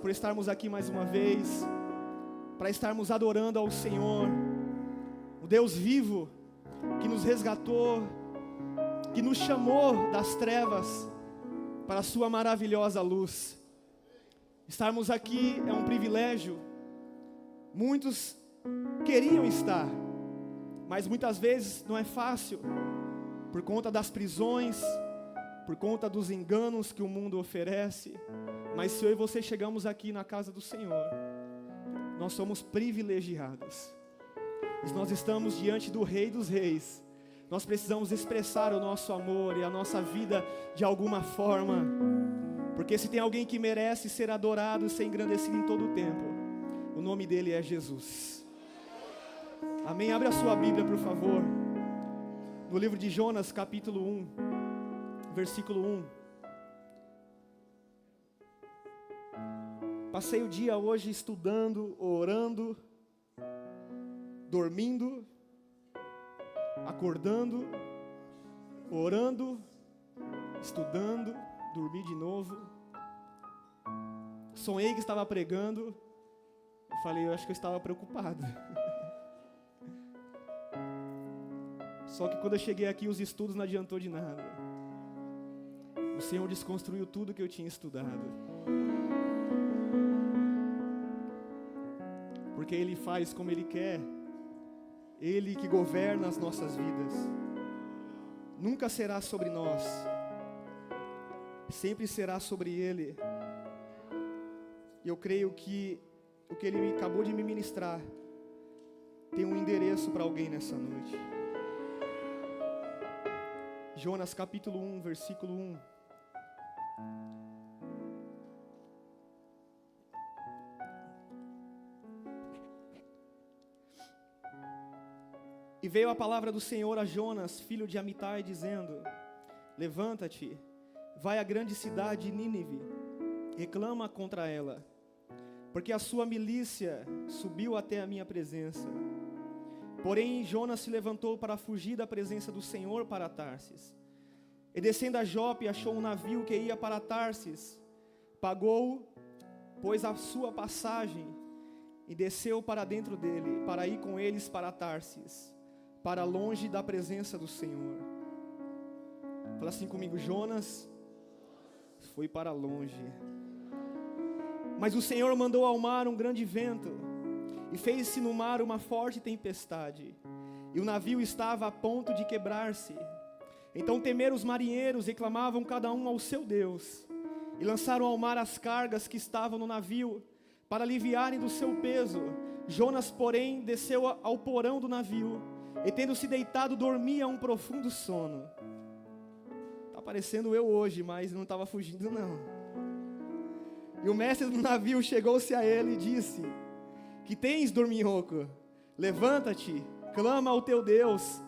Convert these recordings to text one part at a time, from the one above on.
por estarmos aqui mais uma vez, para estarmos adorando ao Senhor, o Deus vivo, que nos resgatou, que nos chamou das trevas para a sua maravilhosa luz. Estarmos aqui é um privilégio. Muitos queriam estar, mas muitas vezes não é fácil, por conta das prisões, por conta dos enganos que o mundo oferece. Mas se eu e você chegamos aqui na casa do Senhor, nós somos privilegiados. Nós estamos diante do Rei dos Reis. Nós precisamos expressar o nosso amor e a nossa vida de alguma forma, porque se tem alguém que merece ser adorado e ser engrandecido em todo o tempo, o nome dele é Jesus. Amém? Abre a sua Bíblia, por favor, no livro de Jonas, capítulo 1, versículo 1. Passei o dia hoje estudando, orando, dormindo, acordando, orando, estudando, dormi de novo. Sonhei que estava pregando. Eu falei, eu acho que eu estava preocupado. Só que quando eu cheguei aqui, os estudos não adiantou de nada. O Senhor desconstruiu tudo que eu tinha estudado. Porque Ele faz como Ele quer. Ele que governa as nossas vidas. Nunca será sobre nós. Sempre será sobre Ele. E eu creio que o que Ele acabou de me ministrar tem um endereço para alguém nessa noite. Jonas capítulo 1, versículo 1. E veio a palavra do Senhor a Jonas, filho de Amitai, dizendo: levanta-te, vai à grande cidade Nínive, reclama contra ela, porque a sua milícia subiu até a minha presença. Porém Jonas se levantou para fugir da presença do Senhor para Tarsis. E descendo a Jope, achou um navio que ia para Tarsis. Pagou, pois, a sua passagem, e desceu para dentro dele, para ir com eles para Tarsis, para longe da presença do Senhor. Fala assim comigo: Jonas foi para longe. Mas o Senhor mandou ao mar um grande vento, e fez-se no mar uma forte tempestade, e o navio estava a ponto de quebrar-se. Então temeram os marinheiros, e clamavam cada um ao seu Deus, e lançaram ao mar as cargas que estavam no navio, para aliviarem do seu peso. Jonas, porém, desceu ao porão do navio, e tendo se deitado, dormia um profundo sono. Está parecendo eu hoje, mas não estava fugindo não. E o mestre do navio chegou-se a ele e disse: que tens, dorminhoco? Levanta-te, clama ao teu Deus.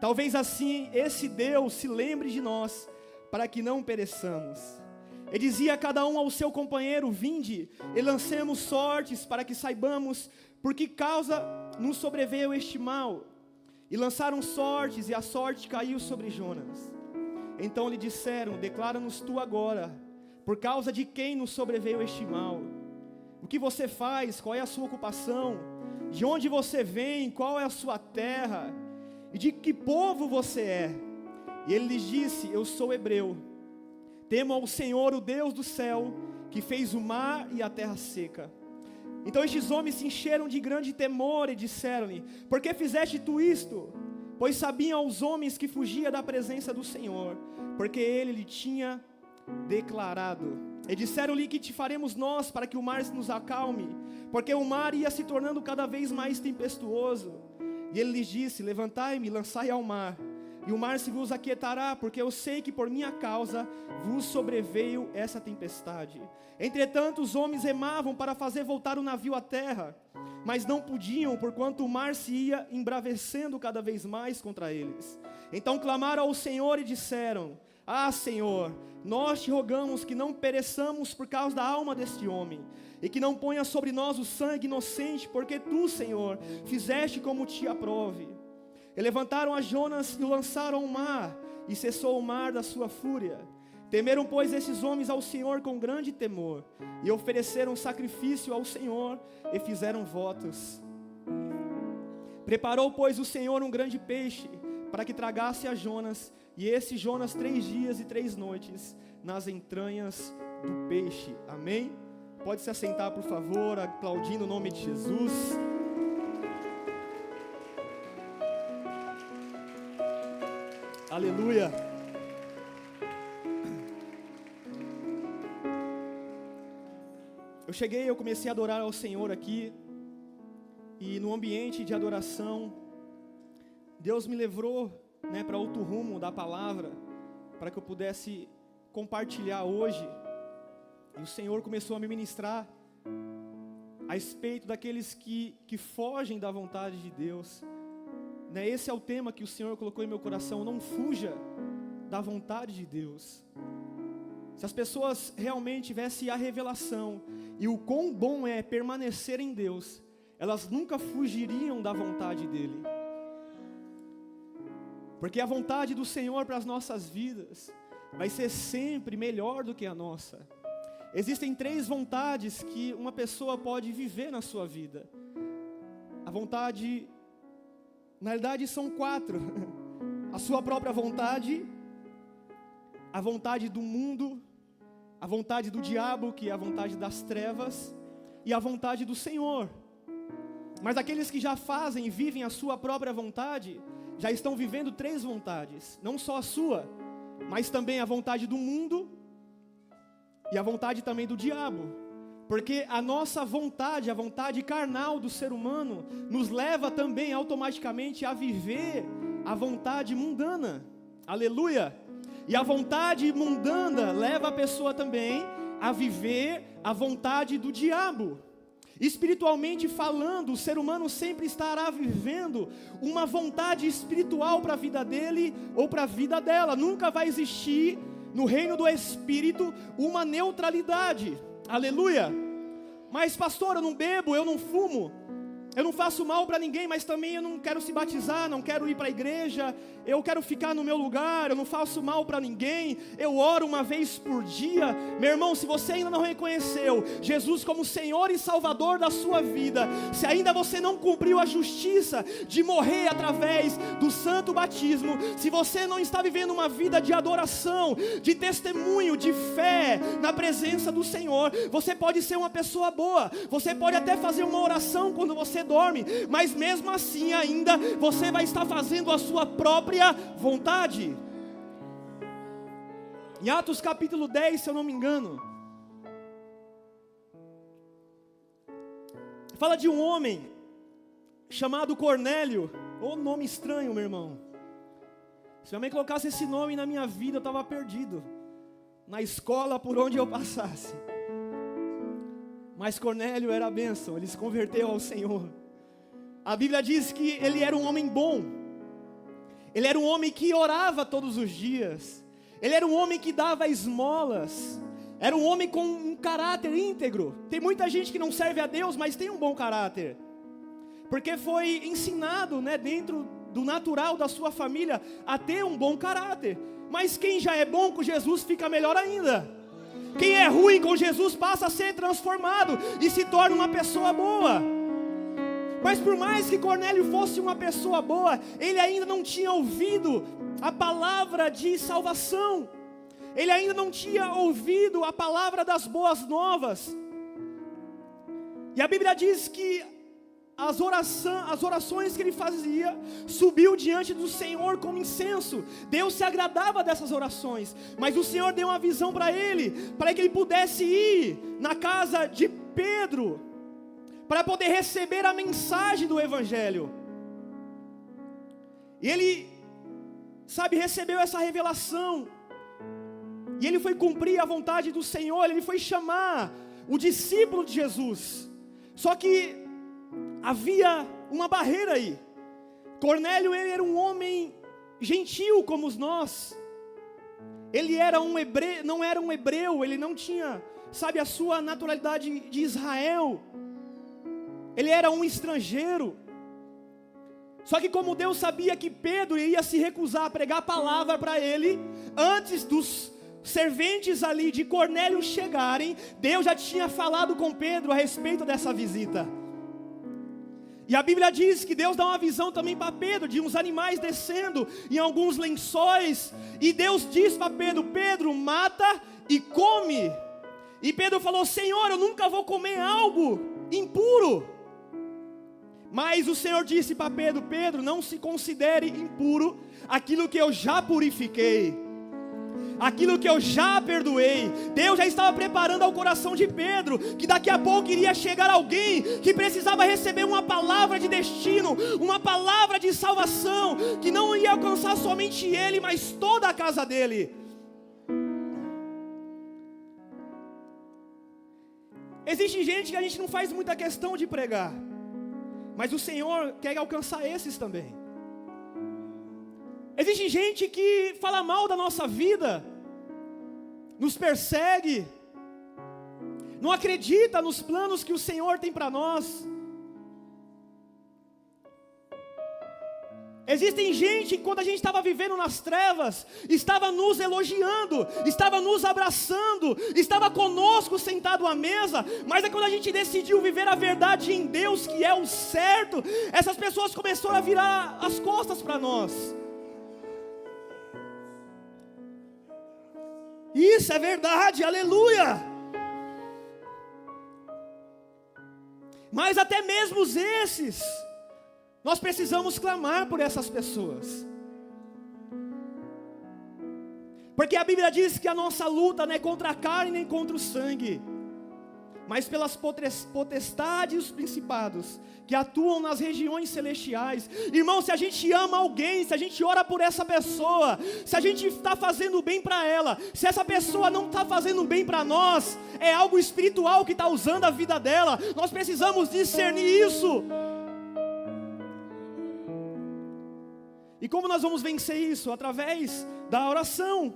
Talvez assim esse Deus se lembre de nós, para que não pereçamos. E dizia cada um ao seu companheiro: vinde, e lancemos sortes, para que saibamos por que causa nos sobreveio este mal. E lançaram sortes, e a sorte caiu sobre Jonas. Então lhe disseram: declara-nos tu agora, por causa de quem nos sobreveio este mal. O que você faz? Qual é a sua ocupação? De onde você vem? Qual é a sua terra? E de que povo você é? E ele lhes disse: eu sou hebreu. Temo ao Senhor, o Deus do céu, que fez o mar e a terra seca. Então estes homens se encheram de grande temor e disseram-lhe: por que fizeste tu isto? Pois sabiam os homens que fugia da presença do Senhor, porque ele lhe tinha declarado. E disseram-lhe: que te faremos nós para que o mar nos acalme? Porque o mar ia se tornando cada vez mais tempestuoso. E ele lhes disse: levantai-me e lançai ao mar, e o mar se vos aquietará, porque eu sei que por minha causa vos sobreveio essa tempestade. Entretanto os homens remavam para fazer voltar o navio à terra, mas não podiam, porquanto o mar se ia embravecendo cada vez mais contra eles. Então clamaram ao Senhor e disseram: ah, Senhor, nós te rogamos que não pereçamos por causa da alma deste homem, e que não ponha sobre nós o sangue inocente, porque tu, Senhor, fizeste como te aprove. E levantaram a Jonas e o lançaram ao mar, e cessou o mar da sua fúria. Temeram, pois, esses homens ao Senhor com grande temor, e ofereceram sacrifício ao Senhor, e fizeram votos. Preparou, pois, o Senhor um grande peixe, para que tragasse a Jonas, e esse Jonas 3 dias e 3 noites, nas entranhas do peixe. Amém? Pode se assentar, por favor, aplaudindo o nome de Jesus. Aleluia. Eu comecei a adorar ao Senhor aqui, e no ambiente de adoração, Deus me levou, para outro rumo da palavra, para que eu pudesse compartilhar hoje, e o Senhor começou a me ministrar a respeito daqueles que fogem da vontade de Deus, Esse é o tema que o Senhor colocou em meu coração: não fuja da vontade de Deus. Se as pessoas realmente tivessem a revelação e o quão bom é permanecer em Deus, elas nunca fugiriam da vontade dEle. Porque a vontade do Senhor para as nossas vidas vai ser sempre melhor do que a nossa. Existem 3 vontades que uma pessoa pode viver na sua vida. A vontade, na realidade são 4. A sua própria vontade, a vontade do mundo, a vontade do diabo, que é a vontade das trevas, e a vontade do Senhor. Mas aqueles que já fazem e vivem a sua própria vontade, já estão vivendo 3 vontades. Não só a sua, mas também a vontade do mundo e a vontade também do diabo. Porque a nossa vontade, a vontade carnal do ser humano, nos leva também automaticamente a viver a vontade mundana. Aleluia! E a vontade mundana leva a pessoa também a viver a vontade do diabo. Espiritualmente falando, o ser humano sempre estará vivendo uma vontade espiritual para a vida dele ou para a vida dela. Nunca vai existir no reino do Espírito uma neutralidade. Aleluia! Mas pastor, eu não bebo, eu não fumo, eu não faço mal para ninguém, mas também eu não quero se batizar, não quero ir para a igreja, eu quero ficar no meu lugar, eu não faço mal para ninguém, eu oro uma vez por dia. Meu irmão, se você ainda não reconheceu Jesus como Senhor e Salvador da sua vida, se ainda você não cumpriu a justiça de morrer através do santo batismo, se você não está vivendo uma vida de adoração, de testemunho, de fé na presença do Senhor, você pode ser uma pessoa boa, você pode até fazer uma oração quando você dorme, mas mesmo assim ainda você vai estar fazendo a sua própria vontade. Em Atos capítulo 10, se eu não me engano, fala de um homem chamado Cornélio. Ô nome estranho, meu irmão. Se minha mãe colocasse esse nome na minha vida, eu estava perdido na escola, por onde eu passasse. Mas Cornélio era a bênção, ele se converteu ao Senhor. A Bíblia diz que ele era um homem bom, ele era um homem que orava todos os dias, ele era um homem que dava esmolas, era um homem com um caráter íntegro. Tem muita gente que não serve a Deus, mas tem um bom caráter, porque foi ensinado, dentro do natural da sua família, a ter um bom caráter. Mas quem já é bom com Jesus fica melhor ainda. Quem é ruim com Jesus passa a ser transformado e se torna uma pessoa boa. Mas por mais que Cornélio fosse uma pessoa boa, ele ainda não tinha ouvido a palavra de salvação. Ele ainda não tinha ouvido a palavra das boas novas. E a Bíblia diz que as orações que ele fazia subiu diante do Senhor como incenso. Deus se agradava dessas orações, mas o Senhor deu uma visão para que ele pudesse ir na casa de Pedro, para poder receber a mensagem do Evangelho. E ele, recebeu essa revelação, e ele foi cumprir a vontade do Senhor, ele foi chamar o discípulo de Jesus. Só que havia uma barreira aí. Cornélio, ele era um homem gentil como nós. Ele era um hebreu, não era um hebreu, ele não tinha, a sua naturalidade de Israel. Ele era um estrangeiro. Só que como Deus sabia que Pedro ia se recusar a pregar a palavra para ele, antes serventes ali de Cornélio chegarem, Deus já tinha falado com Pedro a respeito dessa visita. E a Bíblia diz que Deus dá uma visão também para Pedro, de uns animais descendo em alguns lençóis, e Deus diz para Pedro: Pedro, mata e come. E Pedro falou: Senhor, eu nunca vou comer algo impuro. Mas o Senhor disse para Pedro: Pedro, não se considere impuro aquilo que eu já purifiquei, aquilo que eu já perdoei. Deus já estava preparando ao coração de Pedro, que daqui a pouco iria chegar alguém que precisava receber uma palavra de destino, uma palavra de salvação, que não ia alcançar somente ele, mas toda a casa dele. Existe gente que a gente não faz muita questão de pregar, mas o Senhor quer alcançar esses também. Existe gente que fala mal da nossa vida, nos persegue, não acredita nos planos que o Senhor tem para nós. Existem gente que, quando a gente estava vivendo nas trevas, estava nos elogiando, estava nos abraçando, estava conosco sentado à mesa, mas é quando a gente decidiu viver a verdade em Deus, que é o certo, essas pessoas começaram a virar as costas para nós. Isso é verdade, aleluia. Mas até mesmo esses, nós precisamos clamar por essas pessoas, porque a Bíblia diz que a nossa luta não é contra a carne nem contra o sangue, mas pelas potestades e os principados que atuam nas regiões celestiais. Irmão, se a gente ama alguém, se a gente ora por essa pessoa, se a gente está fazendo bem para ela, se essa pessoa não está fazendo bem para nós, é algo espiritual que está usando a vida dela. Nós precisamos discernir isso. E como nós vamos vencer isso? Através da oração,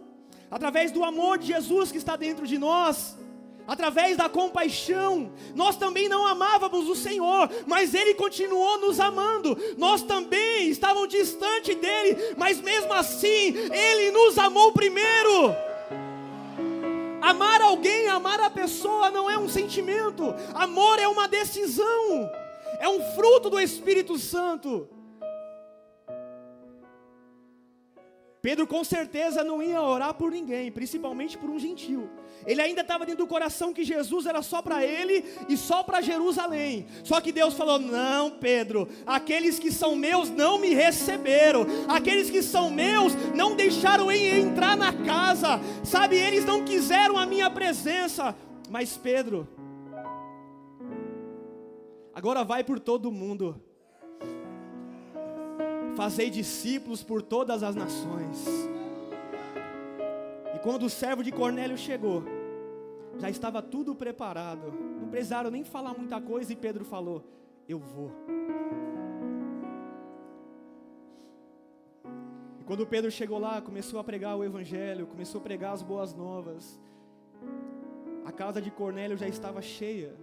através do amor de Jesus que está dentro de nós, através da compaixão. Nós também não amávamos o Senhor, mas Ele continuou nos amando. Nós também estávamos distante dEle, mas mesmo assim, Ele nos amou primeiro. Amar alguém, amar a pessoa não é um sentimento. Amor é uma decisão, é um fruto do Espírito Santo. Pedro com certeza não ia orar por ninguém, principalmente por um gentil. Ele ainda estava dentro do coração que Jesus era só para ele e só para Jerusalém. Só que Deus falou: não, Pedro, aqueles que são meus não me receberam, aqueles que são meus não deixaram eu entrar na casa, sabe, eles não quiseram a minha presença. Mas Pedro, agora vai por todo mundo, fazei discípulos por todas as nações. E quando o servo de Cornélio chegou, já estava tudo preparado, não precisaram nem falar muita coisa, e Pedro falou: eu vou. E quando Pedro chegou lá, começou a pregar o evangelho, começou a pregar as boas novas. A casa de Cornélio já estava cheia,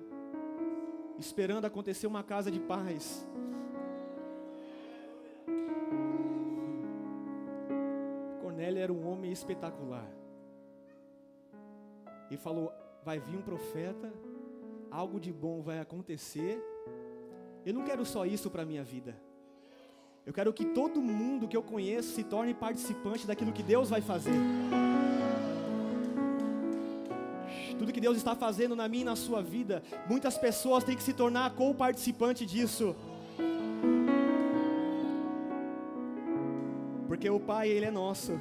esperando acontecer uma casa de paz. Cornélio era um homem espetacular. Ele falou: vai vir um profeta, algo de bom vai acontecer. Eu não quero só isso para a minha vida. Eu quero que todo mundo que eu conheço se torne participante daquilo que Deus vai fazer. Tudo que Deus está fazendo na minha e na sua vida, muitas pessoas têm que se tornar co-participante disso. Porque o Pai, Ele é nosso.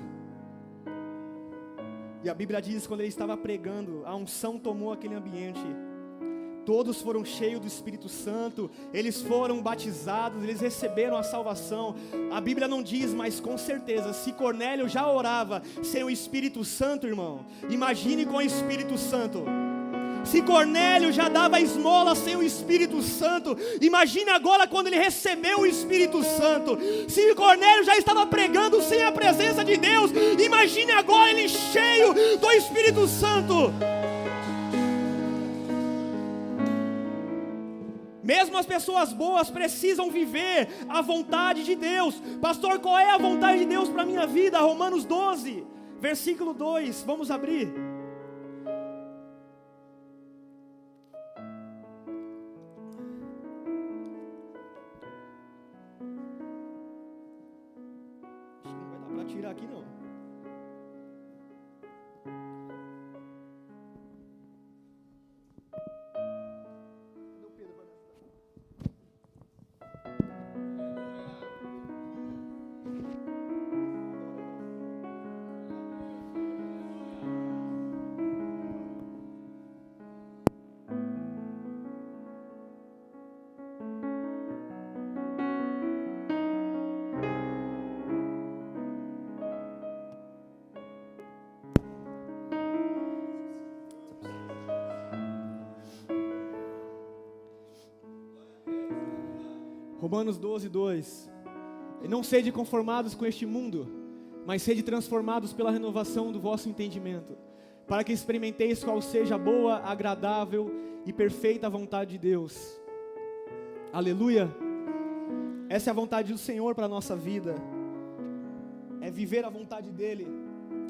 E a Bíblia diz, quando Ele estava pregando, a unção tomou aquele ambiente. Todos foram cheios do Espírito Santo, eles foram batizados, eles receberam a salvação. A Bíblia não diz, mas com certeza, se Cornélio já orava sem o Espírito Santo, irmão, imagine com o Espírito Santo. Se Cornélio já dava esmola sem o Espírito Santo, imagine agora quando ele recebeu o Espírito Santo. Se Cornélio já estava pregando sem a presença de Deus, imagine agora ele cheio do Espírito Santo. Mesmo as pessoas boas precisam viver a vontade de Deus. Pastor, qual é a vontade de Deus para a minha vida? Romanos 12, versículo 2, vamos abrir. Acho que não vai dar para tirar aqui não. Romanos 12, 2. E não sede conformados com este mundo, mas sede transformados pela renovação do vosso entendimento, para que experimenteis qual seja a boa, agradável e perfeita vontade de Deus. Aleluia! Essa é a vontade do Senhor para a nossa vida. É viver a vontade dEle,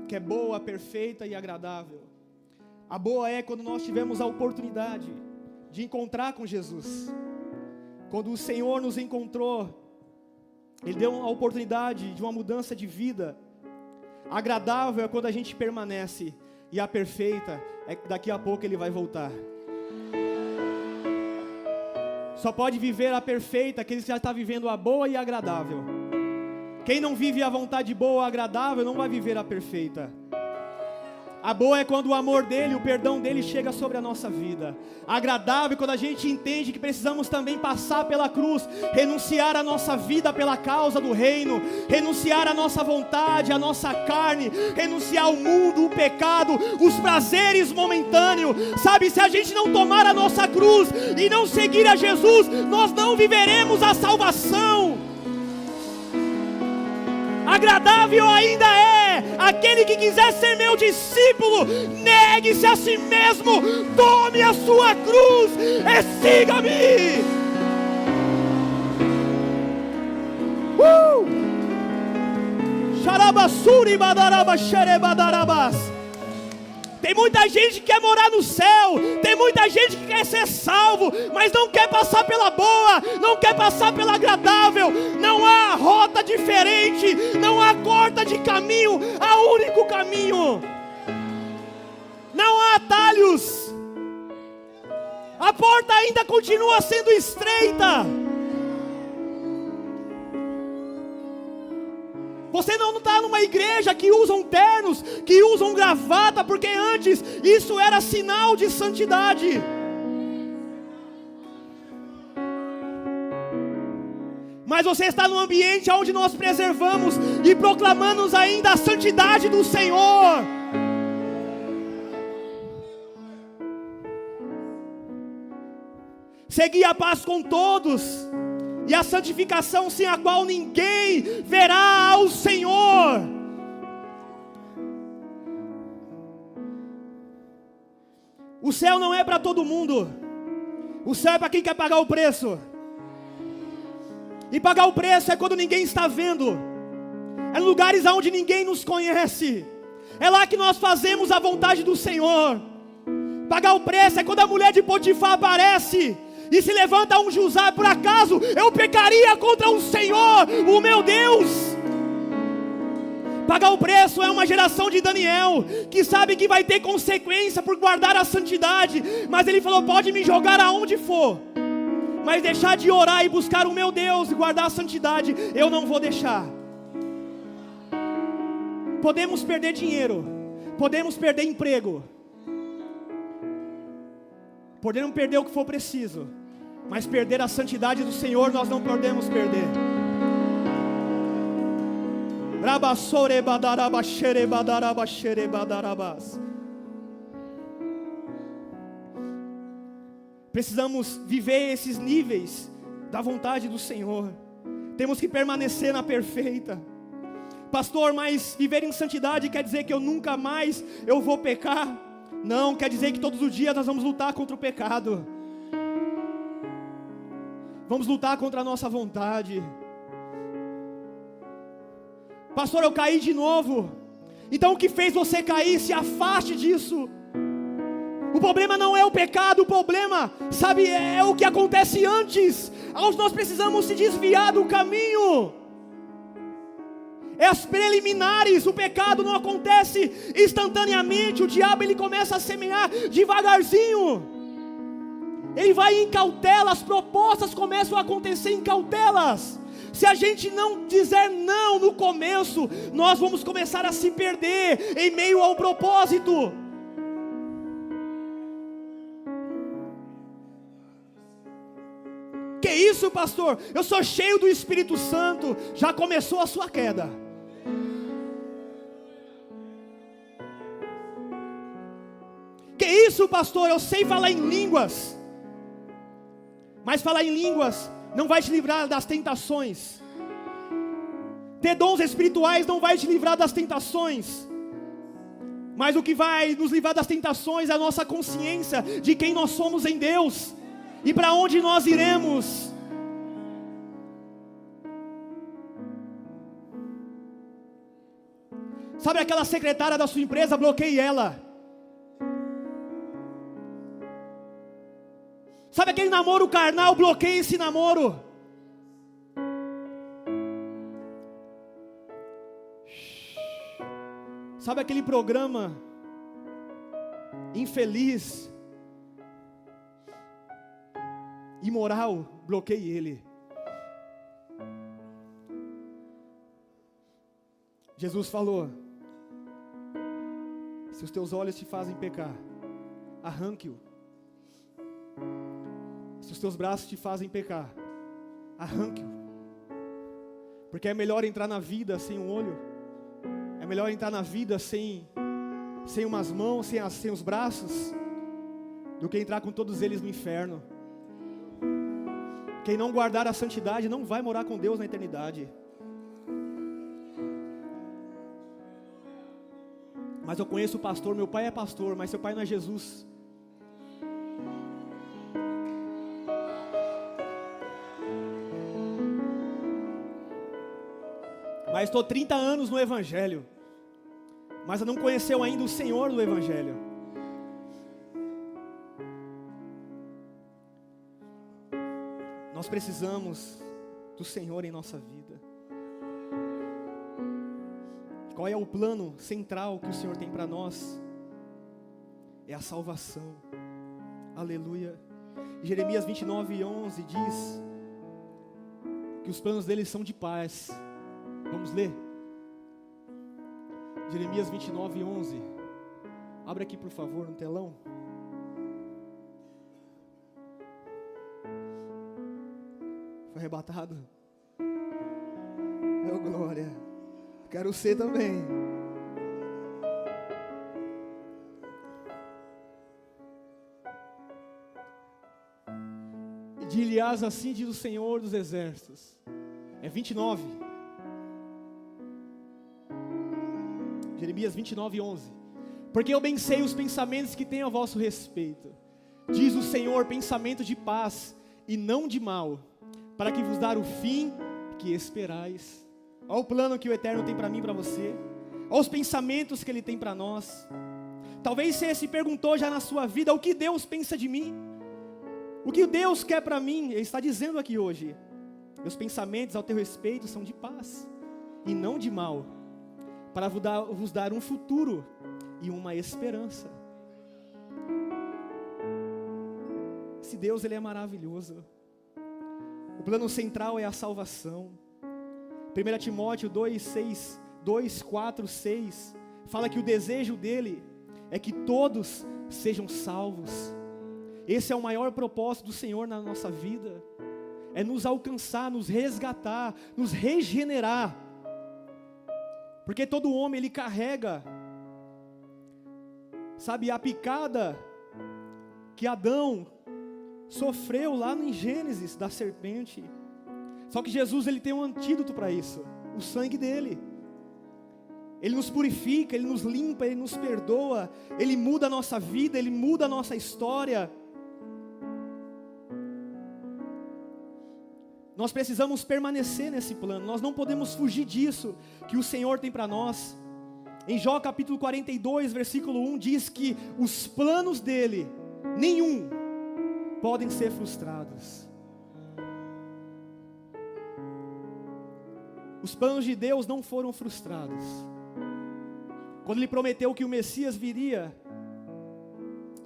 que é boa, perfeita e agradável. A boa é quando nós tivemos a oportunidade de encontrar com Jesus. Quando o Senhor nos encontrou, Ele deu a oportunidade de uma mudança de vida. Agradável é quando a gente permanece, e a perfeita é que daqui a pouco Ele vai voltar. Só pode viver a perfeita aquele que já está vivendo a boa e a agradável. Quem não vive a vontade boa ou agradável não vai viver a perfeita. A boa é quando o amor dEle, o perdão dEle chega sobre a nossa vida. Agradável é quando a gente entende que precisamos também passar pela cruz, renunciar a nossa vida pela causa do reino, renunciar a nossa vontade, a nossa carne, renunciar ao mundo, o pecado, os prazeres momentâneos. Sabe, se a gente não tomar a nossa cruz e não seguir a Jesus, nós não viveremos a salvação. Agradável ainda é aquele que quiser ser meu discípulo, negue-se a si mesmo, tome a sua cruz e siga-me. Xarabassuri badaraba xerebadarabas. Tem muita gente que quer morar no céu, tem muita gente que quer ser salvo, mas não quer passar pela boa, não quer passar pela agradável. Não há rota diferente, não há corta de caminho, há único caminho. Não há atalhos. A porta ainda continua sendo estreita. Você não está numa igreja que usam ternos, que usam gravata, porque antes isso era sinal de santidade. Mas você está num ambiente onde nós preservamos e proclamamos ainda a santidade do Senhor. Segui a paz com todos, e a santificação sem a qual ninguém verá ao Senhor. O céu não é para todo mundo. O céu é para quem quer pagar o preço. E pagar o preço é quando ninguém está vendo. É em lugares onde ninguém nos conhece. É lá que nós fazemos a vontade do Senhor. Pagar o preço é quando a mulher de Potifar aparece e se levanta um José. Por acaso eu pecaria contra o Senhor, o meu Deus? Pagar o preço é uma geração de Daniel, que sabe que vai ter consequência por guardar a santidade, mas ele falou: pode me jogar aonde for, mas deixar de orar e buscar o meu Deus e guardar a santidade, eu não vou deixar. Podemos perder dinheiro, podemos perder emprego, podemos perder o que for preciso, mas perder a santidade do Senhor nós não podemos perder. Precisamos viver esses níveis da vontade do Senhor. Temos que permanecer na perfeita. Pastor, mas viver em santidade quer dizer que eu nunca mais vou pecar? Não, quer dizer que todos os dias nós vamos lutar contra o pecado. Vamos lutar contra a nossa vontade. Pastor, eu caí de novo. Então o que fez você cair, se afaste disso. O problema não é o pecado, o problema, sabe, é o que acontece antes. Nós precisamos se desviar do caminho. É as preliminares. O pecado não acontece instantaneamente. O diabo ele começa a semear devagarzinho. Ele vai em cautela. As propostas começam a acontecer em cautelas. Se a gente não dizer não no começo, nós vamos começar a se perder em meio ao propósito. Que isso, pastor? Eu sou cheio do Espírito Santo. Já começou a sua queda. Que isso, pastor? Eu sei falar em línguas. Mas falar em línguas não vai te livrar das tentações. Ter dons espirituais não vai te livrar das tentações. Mas o que vai nos livrar das tentações é a nossa consciência de quem nós somos em Deus e para onde nós iremos. Sabe aquela secretária da sua empresa? Bloqueie ela. Sabe aquele namoro carnal? Bloqueie esse namoro. Sabe aquele programa infeliz, imoral? Bloqueie ele. Jesus falou: se os teus olhos te fazem pecar, arranque-o. Se os teus braços te fazem pecar, arranque-o. Porque é melhor entrar na vida sem um olho. É melhor entrar na vida sem umas mãos, sem os braços, do que entrar com todos eles no inferno. Quem não guardar a santidade não vai morar com Deus na eternidade. Mas eu conheço o pastor, meu pai é pastor, mas seu pai não é Jesus. Mas estou 30 anos no Evangelho, mas não conheceu ainda o Senhor do Evangelho. Nós precisamos do Senhor em nossa vida. Qual é o plano central que o Senhor tem para nós? É a salvação. Aleluia. Jeremias 29:11 diz que os planos dele são de paz. Vamos ler? Jeremias 29:11. Abre aqui por favor no telão. Foi arrebatado? Oh, glória. Quero ser também. E dir-lhe-ás assim diz o Senhor dos Exércitos. É 29. Jeremias 29:11. Porque eu bem sei os pensamentos que tenho a vosso respeito, diz o Senhor, pensamento de paz e não de mal, para que vos dar o fim que esperais. Olha o plano que o Eterno tem para mim e para você. Olha os pensamentos que Ele tem para nós. Talvez você se perguntou já na sua vida: o que Deus pensa de mim? O que Deus quer para mim? Ele está dizendo aqui hoje: meus pensamentos ao teu respeito são de paz e não de mal, para vos dar um futuro e uma esperança. Esse Deus, Ele é maravilhoso. O plano central é a salvação. 1 Timóteo 2:4-6 fala que o desejo dele é que todos sejam salvos. Esse é o maior propósito do Senhor na nossa vida. É nos alcançar, nos resgatar, nos regenerar. Porque todo homem, ele carrega, sabe, a picada que Adão sofreu lá em Gênesis, da serpente. Só que Jesus, ele tem um antídoto para isso, o sangue dele. Ele nos purifica, ele nos limpa, ele nos perdoa, ele muda a nossa vida, ele muda a nossa história. Nós precisamos permanecer nesse plano, nós não podemos fugir disso que o Senhor tem para nós. Em Jó capítulo 42, versículo 1, diz que os planos dele, nenhum, podem ser frustrados. Os planos de Deus não foram frustrados. Quando Ele prometeu que o Messias viria,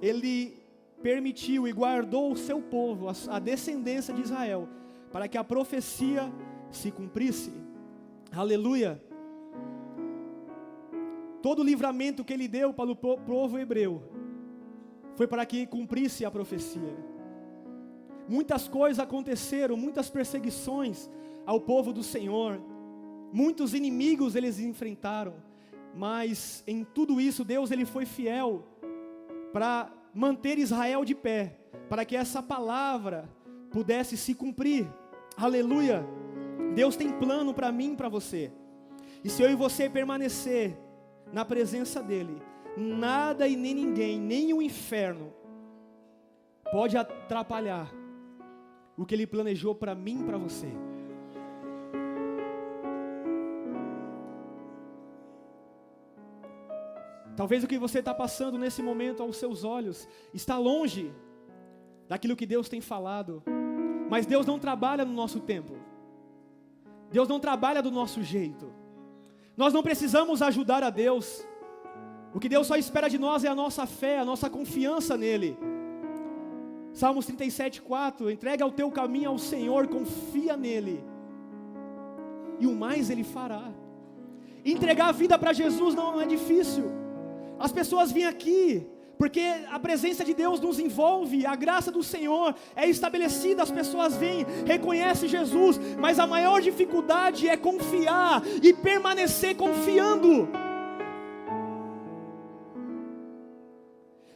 Ele permitiu e guardou o seu povo, a descendência de Israel, para que a profecia se cumprisse. Aleluia! Todo o livramento que Ele deu para o povo hebreu foi para que cumprisse a profecia. Muitas coisas aconteceram, muitas perseguições ao povo do Senhor, muitos inimigos eles enfrentaram, mas em tudo isso Deus ele foi fiel para manter Israel de pé, para que essa palavra pudesse se cumprir. Aleluia! Deus tem plano para mim e para você, e se eu e você permanecer na presença dEle, nada e nem ninguém, nem o inferno pode atrapalhar o que Ele planejou para mim e para você. Talvez o que você está passando nesse momento aos seus olhos está longe daquilo que Deus tem falado, mas Deus não trabalha no nosso tempo, Deus não trabalha do nosso jeito. Nós não precisamos ajudar a Deus, o que Deus só espera de nós é a nossa fé, a nossa confiança nele. Salmos 37:4, entrega o teu caminho ao Senhor, confia nele, e o mais Ele fará. Entregar a vida para Jesus não é difícil. As pessoas vêm aqui porque a presença de Deus nos envolve, a graça do Senhor é estabelecida, as pessoas vêm, reconhecem Jesus, mas a maior dificuldade é confiar e permanecer confiando.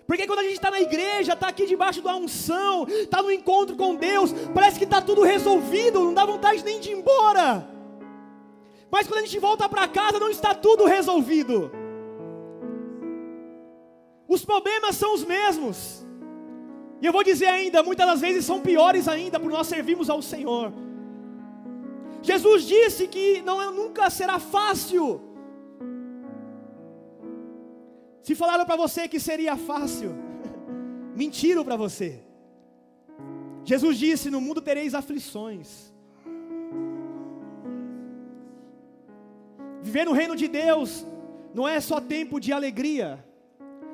Porque quando a gente está na igreja, está aqui debaixo da unção, está no encontro com Deus, parece que está tudo resolvido, não dá vontade nem de ir embora. Mas quando a gente volta para casa, não está tudo resolvido. Os problemas são os mesmos. E eu vou dizer ainda, muitas das vezes são piores ainda, por nós servirmos ao Senhor. Jesus disse que nunca será fácil. Se falaram para você que seria fácil, mentiram para você. Jesus disse, no mundo tereis aflições. Viver no reino de Deus não é só tempo de alegria.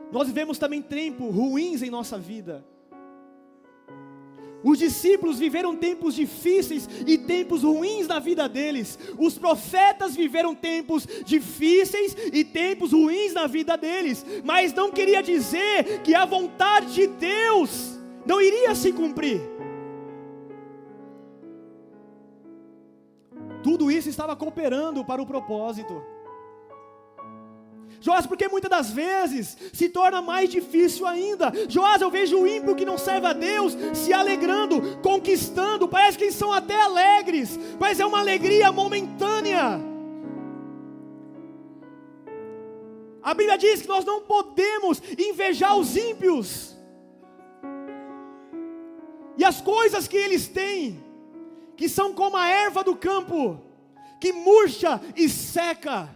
Nós vivemos também tempos ruins em nossa vida. Os discípulos viveram tempos difíceis e tempos ruins na vida deles. Os profetas viveram tempos difíceis e tempos ruins na vida deles. Mas não queria dizer que a vontade de Deus não iria se cumprir. Tudo isso estava cooperando para o propósito. Joás, porque muitas das vezes se torna mais difícil ainda. Joás, eu vejo o ímpio que não serve a Deus se alegrando, conquistando, parece que eles são até alegres, mas é uma alegria momentânea. A Bíblia diz que nós não podemos invejar os ímpios e as coisas que eles têm, que são como a erva do campo, que murcha e seca.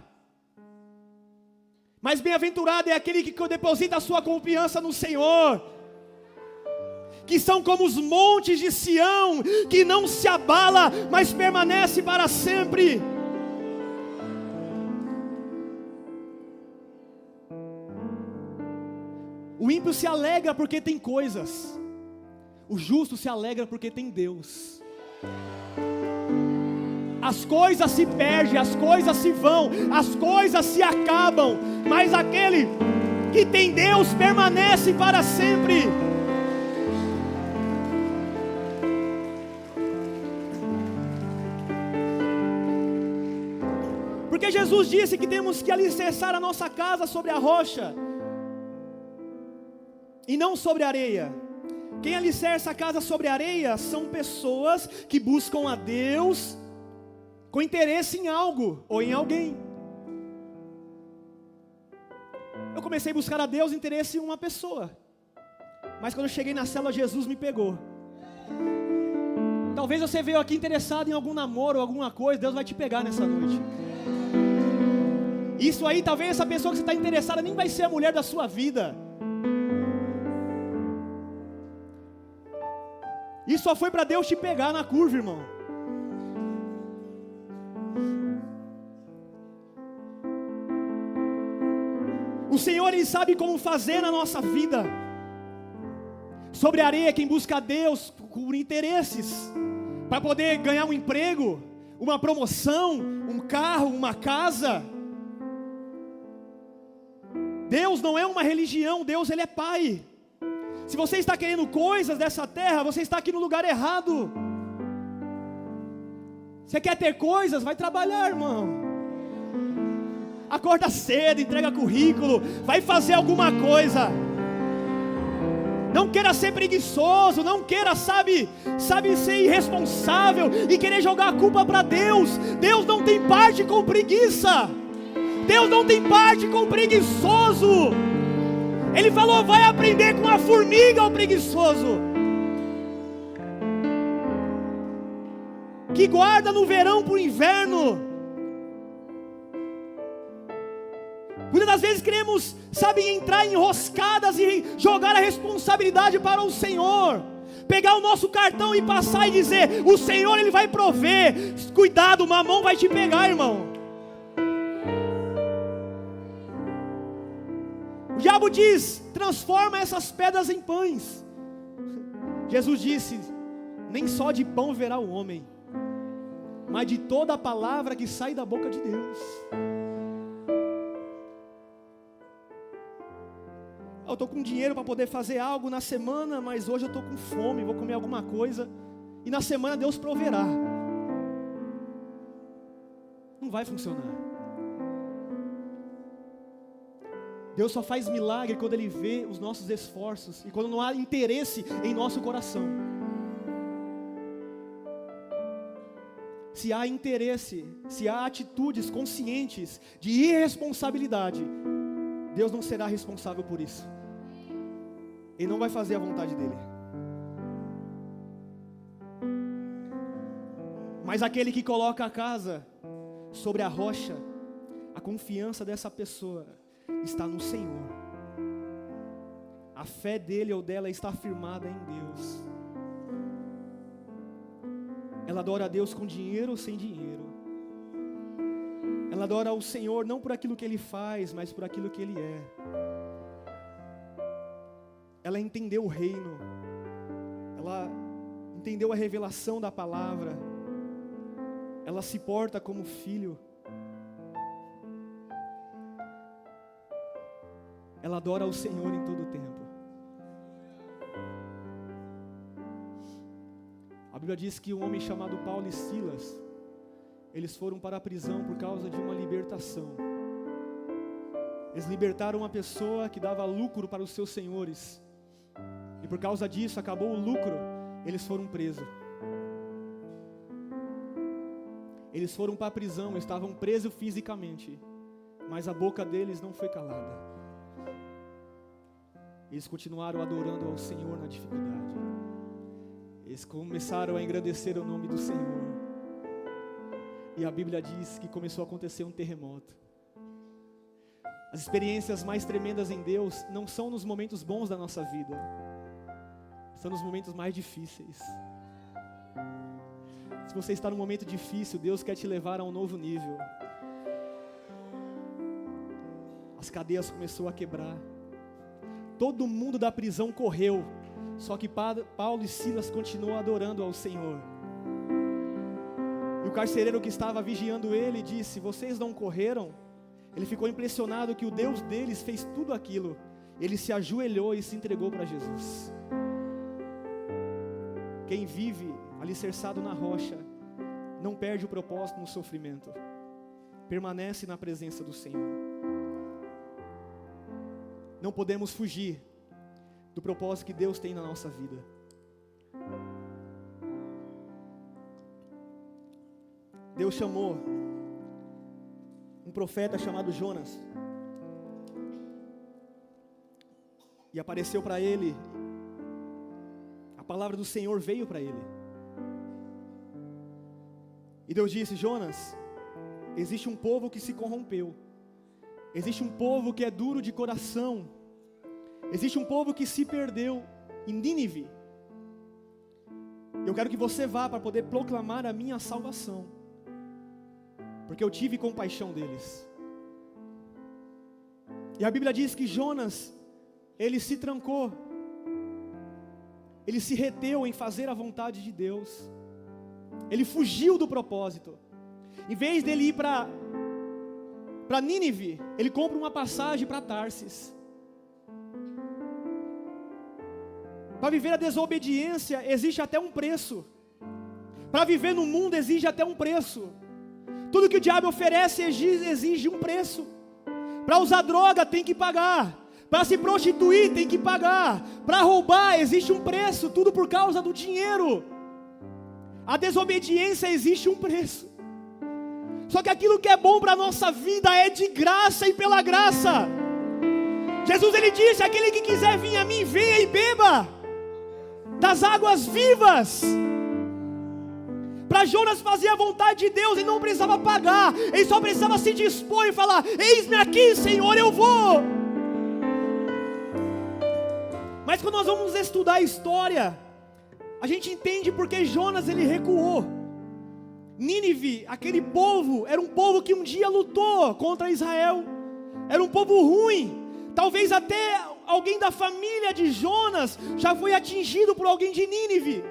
Mas bem-aventurado é aquele que deposita a sua confiança no Senhor, que são como os montes de Sião, que não se abala, mas permanece para sempre. O ímpio se alegra porque tem coisas, o justo se alegra porque tem Deus. As coisas se perdem, as coisas se vão, as coisas se acabam, mas aquele que tem Deus permanece para sempre. Porque Jesus disse que temos que alicerçar a nossa casa sobre a rocha e não sobre a areia. Quem alicerça a casa sobre a areia são pessoas que buscam a Deus com interesse em algo ou em alguém. Eu comecei a buscar a Deus interesse em uma pessoa, mas quando eu cheguei na célula, Jesus me pegou. Talvez você veio aqui interessado em algum namoro ou alguma coisa, Deus vai te pegar nessa noite. Isso aí, talvez essa pessoa que você está interessada nem vai ser a mulher da sua vida. Isso só foi para Deus te pegar na curva, irmão. O Senhor, Ele sabe como fazer na nossa vida. Sobre a areia, quem busca a Deus por interesses, para poder ganhar um emprego, uma promoção, um carro, uma casa. Deus não é uma religião, Deus Ele é Pai. Se você está querendo coisas dessa terra, você está aqui no lugar errado. Você quer ter coisas? Vai trabalhar, irmão. Acorda cedo, entrega currículo, vai fazer alguma coisa. Não queira ser preguiçoso, não queira, sabe, ser irresponsável e querer jogar a culpa para Deus. Deus não tem parte com preguiça. Deus não tem parte com preguiçoso. Ele falou, vai aprender com a formiga, o preguiçoso, que guarda no verão para o inverno. Muitas das vezes queremos, entrar em enroscadas e jogar a responsabilidade para o Senhor. Pegar o nosso cartão e passar e dizer, o Senhor Ele vai prover. Cuidado, mamão vai te pegar, irmão. O diabo diz, transforma essas pedras em pães. Jesus disse, nem só de pão verá o homem, mas de toda a palavra que sai da boca de Deus. Eu estou com dinheiro para poder fazer algo na semana, mas hoje eu estou com fome, vou comer alguma coisa, e na semana Deus proverá. Não vai funcionar. Deus só faz milagre quando Ele vê os nossos esforços, e quando não há interesse em nosso coração. Se há interesse, se há atitudes conscientes de irresponsabilidade, Deus não será responsável por isso. Ele não vai fazer a vontade dEle. Mas aquele que coloca a casa sobre a rocha, a confiança dessa pessoa está no Senhor. A fé dele ou dela está firmada em Deus. Ela adora a Deus com dinheiro ou sem dinheiro. Ela adora o Senhor não por aquilo que Ele faz, mas por aquilo que Ele é. Ela entendeu o reino. Ela entendeu a revelação da palavra. Ela se porta como filho. Ela adora o Senhor em todo o tempo. A Bíblia diz que um homem chamado Paulo e Silas, eles foram para a prisão por causa de uma libertação. Eles libertaram uma pessoa que dava lucro para os seus senhores. E por causa disso, acabou o lucro, eles foram presos. Eles foram para a prisão, estavam presos fisicamente, mas a boca deles não foi calada. Eles continuaram adorando ao Senhor na dificuldade. Eles começaram a engrandecer o nome do Senhor. E a Bíblia diz que começou a acontecer um terremoto. As experiências mais tremendas em Deus não são nos momentos bons da nossa vida, são nos momentos mais difíceis. Se você está num momento difícil, Deus quer te levar a um novo nível. As cadeias começaram a quebrar. Todo mundo da prisão correu, só que Paulo e Silas continuam adorando ao Senhor. E o carcereiro que estava vigiando ele disse: vocês não correram? Ele ficou impressionado que o Deus deles fez tudo aquilo. Ele se ajoelhou e se entregou para Jesus. Quem vive alicerçado na rocha não perde o propósito no sofrimento, permanece na presença do Senhor. Não podemos fugir do propósito que Deus tem na nossa vida. Deus chamou um profeta chamado Jonas e apareceu para ele. A palavra do Senhor veio para ele. E Deus disse: Jonas, existe um povo que se corrompeu Existe um povo que é duro de coração. Existe um povo que se perdeu em Nínive. Eu quero que você vá para poder proclamar a minha salvação, porque eu tive compaixão deles. E a Bíblia diz que Jonas, ele se trancou, ele se reteu em fazer a vontade de Deus. Ele fugiu do propósito. Em vez dele ir para Nínive, ele compra uma passagem para Tarsis. Para viver a desobediência existe até um preço. Para viver no mundo exige até um preço. Tudo que o diabo oferece exige um preço. Para usar droga tem que pagar. Para se prostituir tem que pagar. Para roubar existe um preço. Tudo por causa do dinheiro. A desobediência existe um preço. Só que aquilo que é bom para a nossa vida é de graça e pela graça. Jesus, ele disse: aquele que quiser vir a mim, venha e beba das águas vivas. Para Jonas fazer a vontade de Deus, ele não precisava pagar, ele só precisava se dispor e falar: eis-me aqui, Senhor, eu vou. Mas quando nós vamos estudar a história, a gente entende porque Jonas ele recuou. Nínive, aquele povo, era um povo que um dia lutou contra Israel, era um povo ruim. Talvez até alguém da família de Jonas já foi atingido por alguém de Nínive.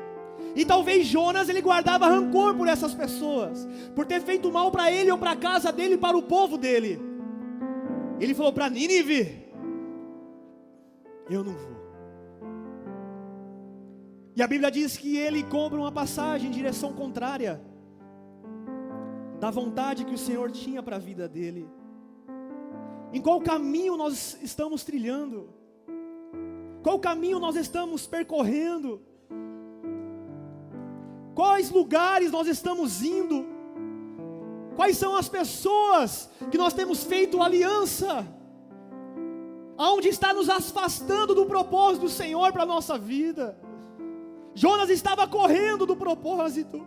E talvez Jonas ele guardava rancor por essas pessoas, por ter feito mal para ele ou para a casa dele, para o povo dele. Ele falou para Nínive: eu não vou. E a Bíblia diz que ele compra uma passagem em direção contrária da vontade que o Senhor tinha para a vida dele. Em qual caminho nós estamos trilhando? Qual caminho nós estamos percorrendo? Quais lugares nós estamos indo? Quais são as pessoas que nós temos feito aliança? Aonde está nos afastando do propósito do Senhor para a nossa vida? Jonas estava correndo do propósito,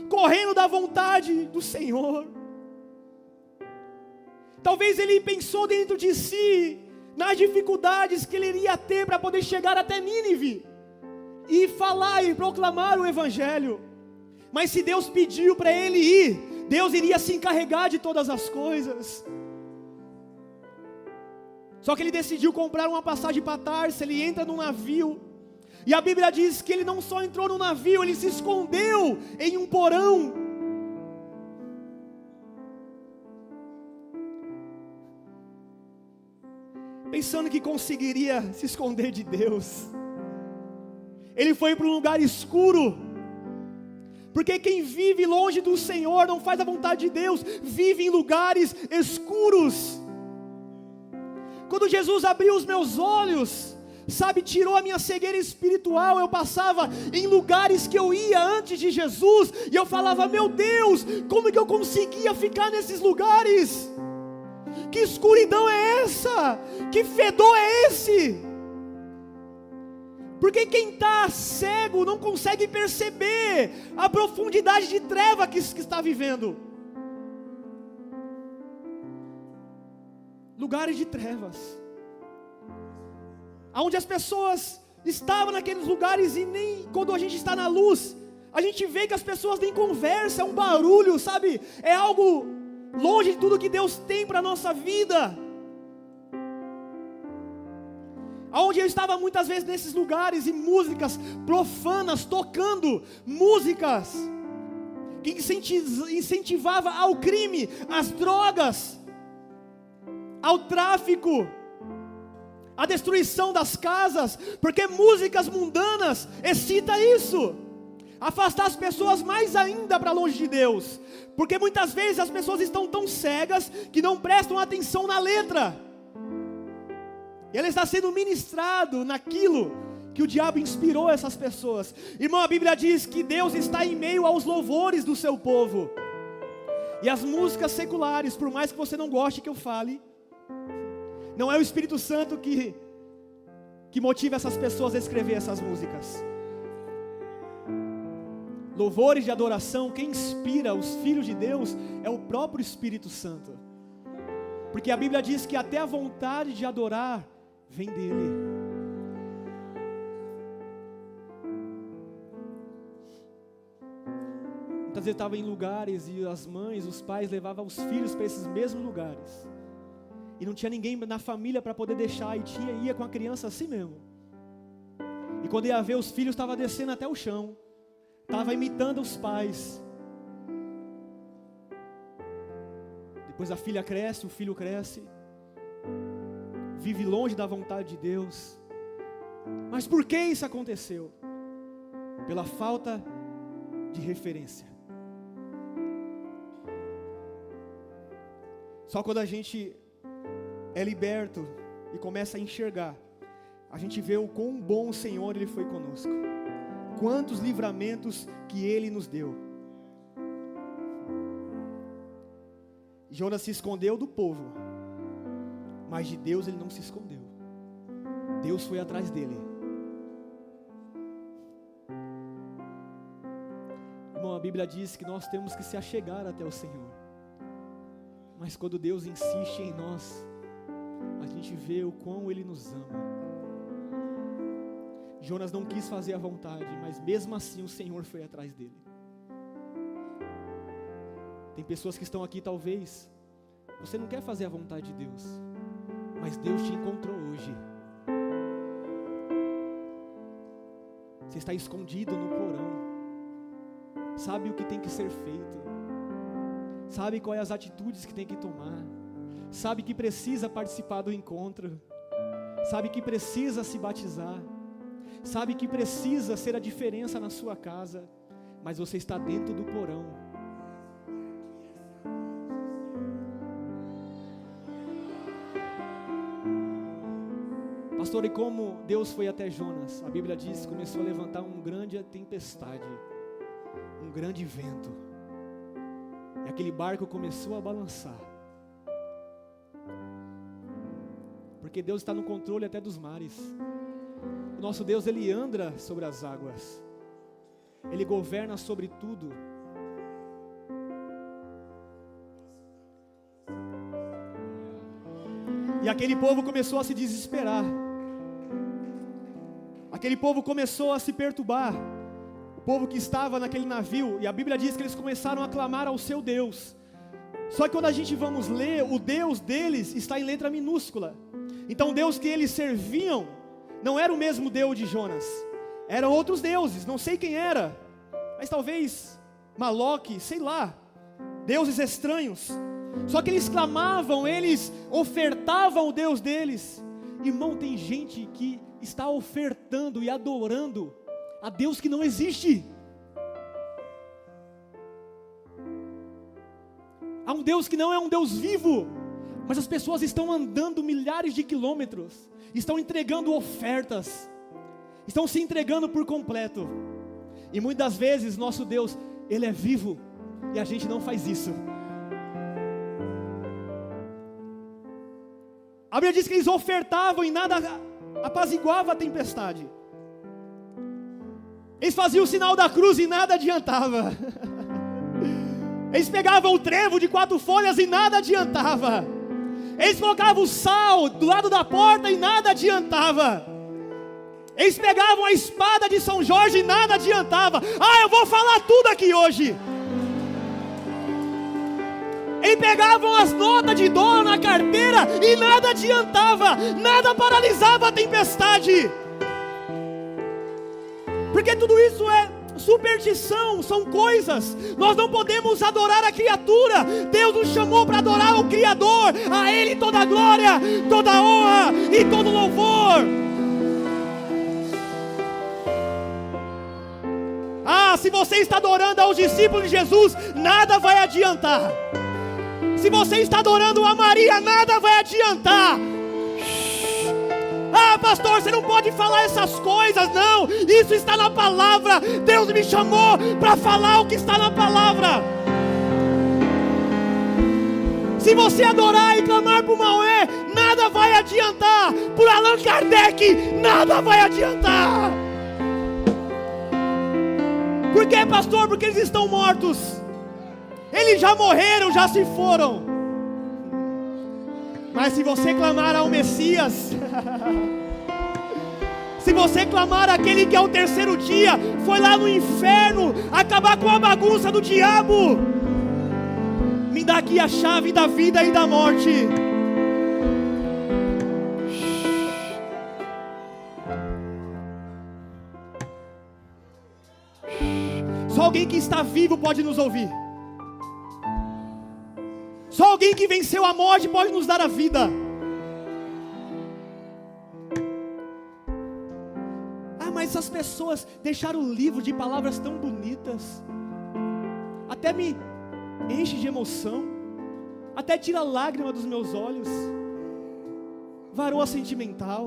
correndo da vontade do Senhor. Talvez ele pensou dentro de si nas dificuldades que ele iria ter para poder chegar até Nínive e falar e proclamar o Evangelho. Mas se Deus pediu para ele ir, Deus iria se encarregar de todas as coisas. Só que ele decidiu comprar uma passagem para Tarsis. Ele entra num navio, e a Bíblia diz que ele não só entrou no navio, ele se escondeu em um porão. Pensando que conseguiria se esconder de Deus. Ele foi para um lugar escuro. Porque quem vive longe do Senhor, não faz a vontade de Deus, vive em lugares escuros. Quando Jesus abriu os meus olhos, sabe, tirou a minha cegueira espiritual, eu passava em lugares que eu ia antes de Jesus, e eu falava: meu Deus, como que eu conseguia ficar nesses lugares? Que escuridão é essa? Que fedor é esse? Porque quem está cego não consegue perceber a profundidade de treva que está vivendo. Lugares de trevas, onde as pessoas estavam naqueles lugares, e nem quando a gente está na luz, a gente vê que as pessoas nem conversam, é um barulho, sabe? É algo longe de tudo que Deus tem para a nossa vida. Onde eu estava muitas vezes nesses lugares, e músicas profanas tocando, músicas que incentivava ao crime, às drogas, ao tráfico, à destruição das casas, porque músicas mundanas excita isso, afastar as pessoas mais ainda para longe de Deus, porque muitas vezes as pessoas estão tão cegas que não prestam atenção na letra, e ela está sendo ministrado naquilo que o diabo inspirou essas pessoas. Irmão, a Bíblia diz que Deus está em meio aos louvores do seu povo, e as músicas seculares, por mais que você não goste que eu fale, não é o Espírito Santo que motiva essas pessoas a escrever essas músicas. Louvores de adoração, quem inspira os filhos de Deus é o próprio Espírito Santo. Porque a Bíblia diz que até a vontade de adorar vem dele. Muitas vezes estava em lugares e as mães, os pais levavam os filhos para esses mesmos lugares. E não tinha ninguém na família para poder deixar, e ia com a criança assim mesmo. E quando ia ver, os filhos estavam descendo até o chão, estava imitando os pais. Depois a filha cresce, o filho cresce, vive longe da vontade de Deus. Mas por que isso aconteceu? Pela falta de referência. Só quando a gente é liberto e começa a enxergar, a gente vê o quão bom o Senhor Ele foi conosco, quantos livramentos que Ele nos deu. Jonas se escondeu do povo, mas de Deus ele não se escondeu. Deus foi atrás dele. Irmão, a Bíblia diz que nós temos que se achegar até o Senhor. Mas quando Deus insiste em nós, a gente vê o quão Ele nos ama. Jonas não quis fazer a vontade, mas mesmo assim o Senhor foi atrás dele. Tem pessoas que estão aqui, talvez você não quer fazer a vontade de Deus, mas Deus te encontrou hoje. Você está escondido no porão, sabe o que tem que ser feito, sabe quais as atitudes que tem que tomar, sabe que precisa participar do encontro, sabe que precisa se batizar, sabe que precisa ser a diferença na sua casa, mas você está dentro do porão. Pastor, e como Deus foi até Jonas? A Bíblia diz que começou a levantar uma grande tempestade, um grande vento, e aquele barco começou a balançar, porque Deus está no controle até dos mares. O nosso Deus, Ele anda sobre as águas, Ele governa sobre tudo. E aquele povo começou a se desesperar, aquele povo começou a se perturbar, o povo que estava naquele navio, e a Bíblia diz que eles começaram a clamar ao seu Deus. Só que quando a gente vamos ler, o Deus deles está em letra minúscula. Então o Deus que eles serviam não era o mesmo Deus de Jonas, eram outros deuses, não sei quem era, mas talvez Maloque, sei lá, deuses estranhos. Só que eles clamavam, eles ofertavam o Deus deles. Irmão, tem gente que está ofertando e adorando a Deus que não existe. Há um Deus que não é um Deus vivo, mas as pessoas estão andando milhares de quilômetros, estão entregando ofertas, estão se entregando por completo. E muitas vezes nosso Deus, Ele é vivo, e a gente não faz isso. A Bíblia diz que eles ofertavam e nada apaziguava a tempestade. Eles faziam o sinal da cruz e nada adiantava. Eles pegavam o trevo de 4 folhas e nada adiantava. Eles colocavam o sal do lado da porta e nada adiantava. Eles pegavam a espada de São Jorge e nada adiantava. Eu vou falar tudo aqui hoje. Eles pegavam as notas de dólar na carteira e nada adiantava, nada paralisava a tempestade. Porque tudo isso é superstição, são coisas. Nós não podemos adorar a criatura. Deus nos chamou para adorar o Criador. A Ele toda a glória, toda a honra e todo o louvor. Se você está adorando aos discípulos de Jesus, nada vai adiantar. Se você está adorando a Maria, nada vai adiantar. Pastor, você não pode falar essas coisas. Não, isso está na palavra. Deus me chamou para falar o que está na palavra. Se você adorar e clamar por Maomé, nada vai adiantar. Por Allan Kardec, nada vai adiantar. Por quê, pastor? Porque eles estão mortos. Eles já morreram, já se foram. Mas se você clamar ao Messias, se você clamar àquele que é o terceiro dia, foi lá no inferno acabar com a bagunça do diabo, me dá aqui a chave da vida e da morte. Só alguém que está vivo pode nos ouvir. Só alguém que venceu a morte pode nos dar a vida. Mas essas pessoas deixaram o livro de palavras tão bonitas, até me enche de emoção, até tira a lágrima dos meus olhos. Varoa sentimental,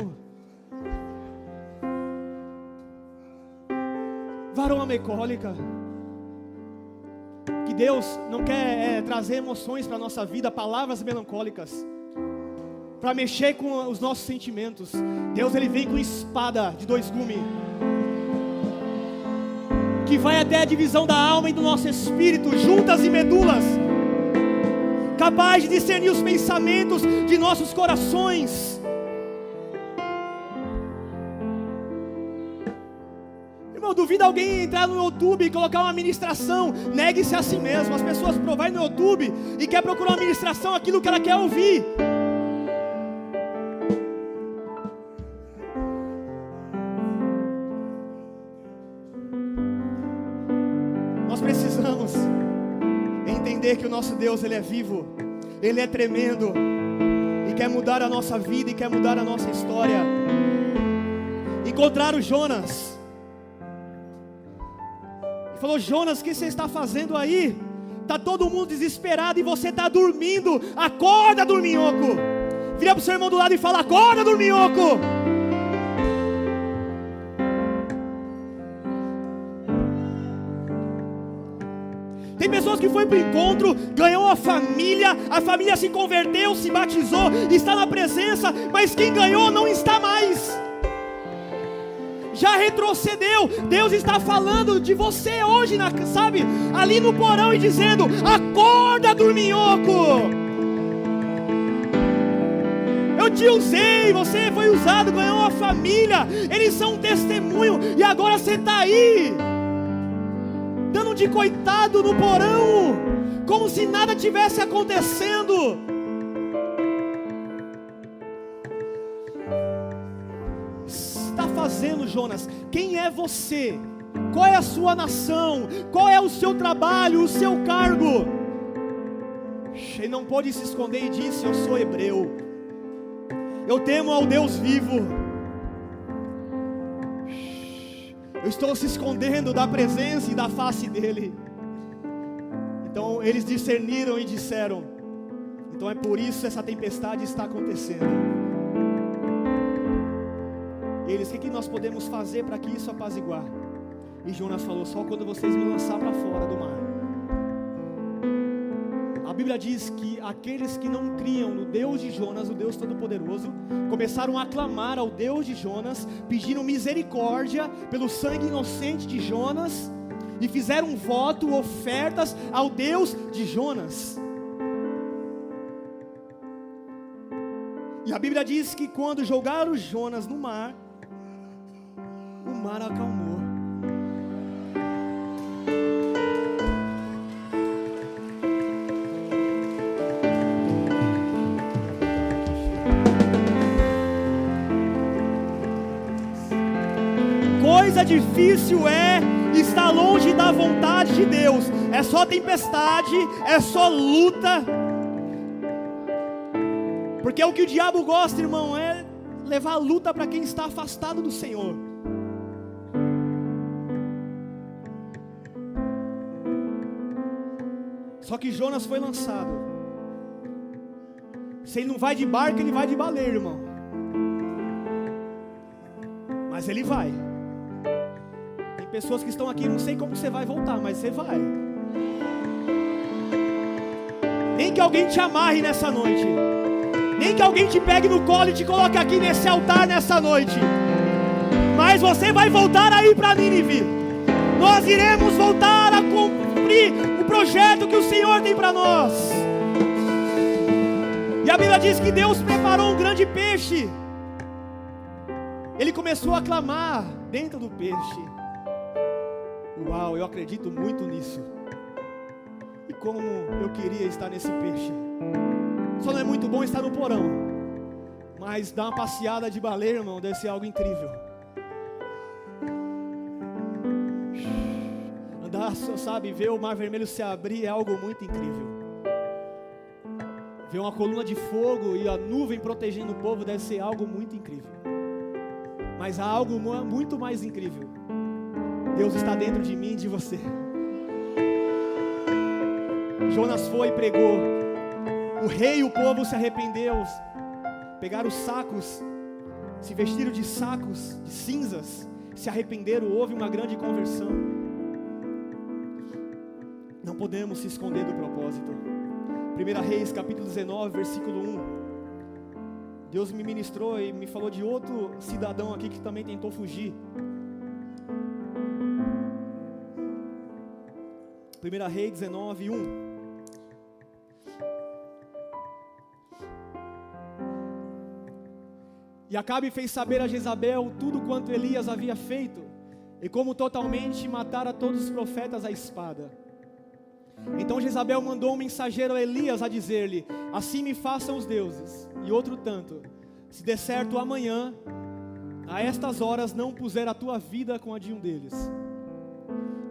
varoa mecânica. Que Deus não quer trazer emoções para a nossa vida, palavras melancólicas, para mexer com os nossos sentimentos. Deus, Ele vem com espada de dois gumes, que vai até a divisão da alma e do nosso espírito, juntas e medulas, capaz de discernir os pensamentos de nossos corações. Irmão, duvida alguém entrar no YouTube e colocar uma ministração, negue-se a si mesmo. As pessoas vai no YouTube e quer procurar uma ministração, aquilo que ela quer ouvir. Nós precisamos entender que o nosso Deus, Ele é vivo, Ele é tremendo, e quer mudar a nossa vida, e quer mudar a nossa história. Encontraram Jonas, e falou: Jonas, o que você está fazendo aí? Está todo mundo desesperado e você está dormindo. Acorda, dorminhoco. Vira para o seu irmão do lado e fala: acorda, dorminhoco. Tem pessoas que foi para o encontro, ganhou a família se converteu, se batizou, está na presença, mas quem ganhou não está mais, já retrocedeu. Deus está falando de você hoje, sabe, ali no porão, e dizendo: acorda, dorminhoco. Eu te usei, você foi usado, ganhou uma família, eles são um testemunho, e agora você está aí, dando de coitado no porão, como se nada tivesse acontecendo. Está fazendo, Jonas? Quem é você? Qual é a sua nação? Qual é o seu trabalho, o seu cargo? Ele não pôde se esconder e disse: eu sou hebreu, eu temo ao Deus vivo. Eu estou se escondendo da presença e da face dele. Então eles discerniram e disseram: então é por isso essa tempestade está acontecendo. E eles: o que nós podemos fazer para que isso apaziguar? E Jonas falou: só quando vocês me lançar para fora do mar. A Bíblia diz que aqueles que não criam no Deus de Jonas, o Deus Todo-Poderoso, começaram a clamar ao Deus de Jonas, pediram misericórdia pelo sangue inocente de Jonas, e fizeram um voto, ofertas ao Deus de Jonas. E a Bíblia diz que quando jogaram Jonas no mar, o mar acalmou. Coisa difícil é estar longe da vontade de Deus. É só tempestade, é só luta. Porque o que o diabo gosta, irmão, é levar a luta para quem está afastado do Senhor. Só que Jonas foi lançado. Se ele não vai de barco, ele vai de baleiro, irmão. Mas ele vai. Tem pessoas que estão aqui, não sei como você vai voltar, mas você vai. Nem que alguém te amarre nessa noite, nem que alguém te pegue no colo e te coloque aqui nesse altar nessa noite, mas você vai voltar aí para Nínive. Nós iremos voltar a cumprir o projeto que o Senhor tem para nós. E a Bíblia diz que Deus preparou um grande peixe. Ele começou a clamar dentro do peixe. Uau, eu acredito muito nisso. E como eu queria estar nesse peixe. Só não é muito bom estar no porão, mas dar uma passeada de baleia, irmão, deve ser algo incrível. Andar, sabe, ver o Mar Vermelho se abrir é algo muito incrível. Ver uma coluna de fogo e a nuvem protegendo o povo deve ser algo muito incrível. Mas há algo muito mais incrível. Deus está dentro de mim e de você. Jonas foi e pregou. O rei e o povo se arrependeu. Pegaram os sacos, se vestiram de sacos, de cinzas, se arrependeram, houve uma grande conversão. Não podemos se esconder do propósito. 1 Reis capítulo 19, versículo 1. Deus me ministrou e me falou de outro cidadão aqui que também tentou fugir. 1 Reis 19, 1. E Acabe fez saber a Jezabel tudo quanto Elias havia feito, e como totalmente matara todos os profetas à espada. Então Jezabel mandou um mensageiro a Elias a dizer-lhe: assim me façam os deuses, e outro tanto, se der certo amanhã, a estas horas não puser a tua vida com a de um deles.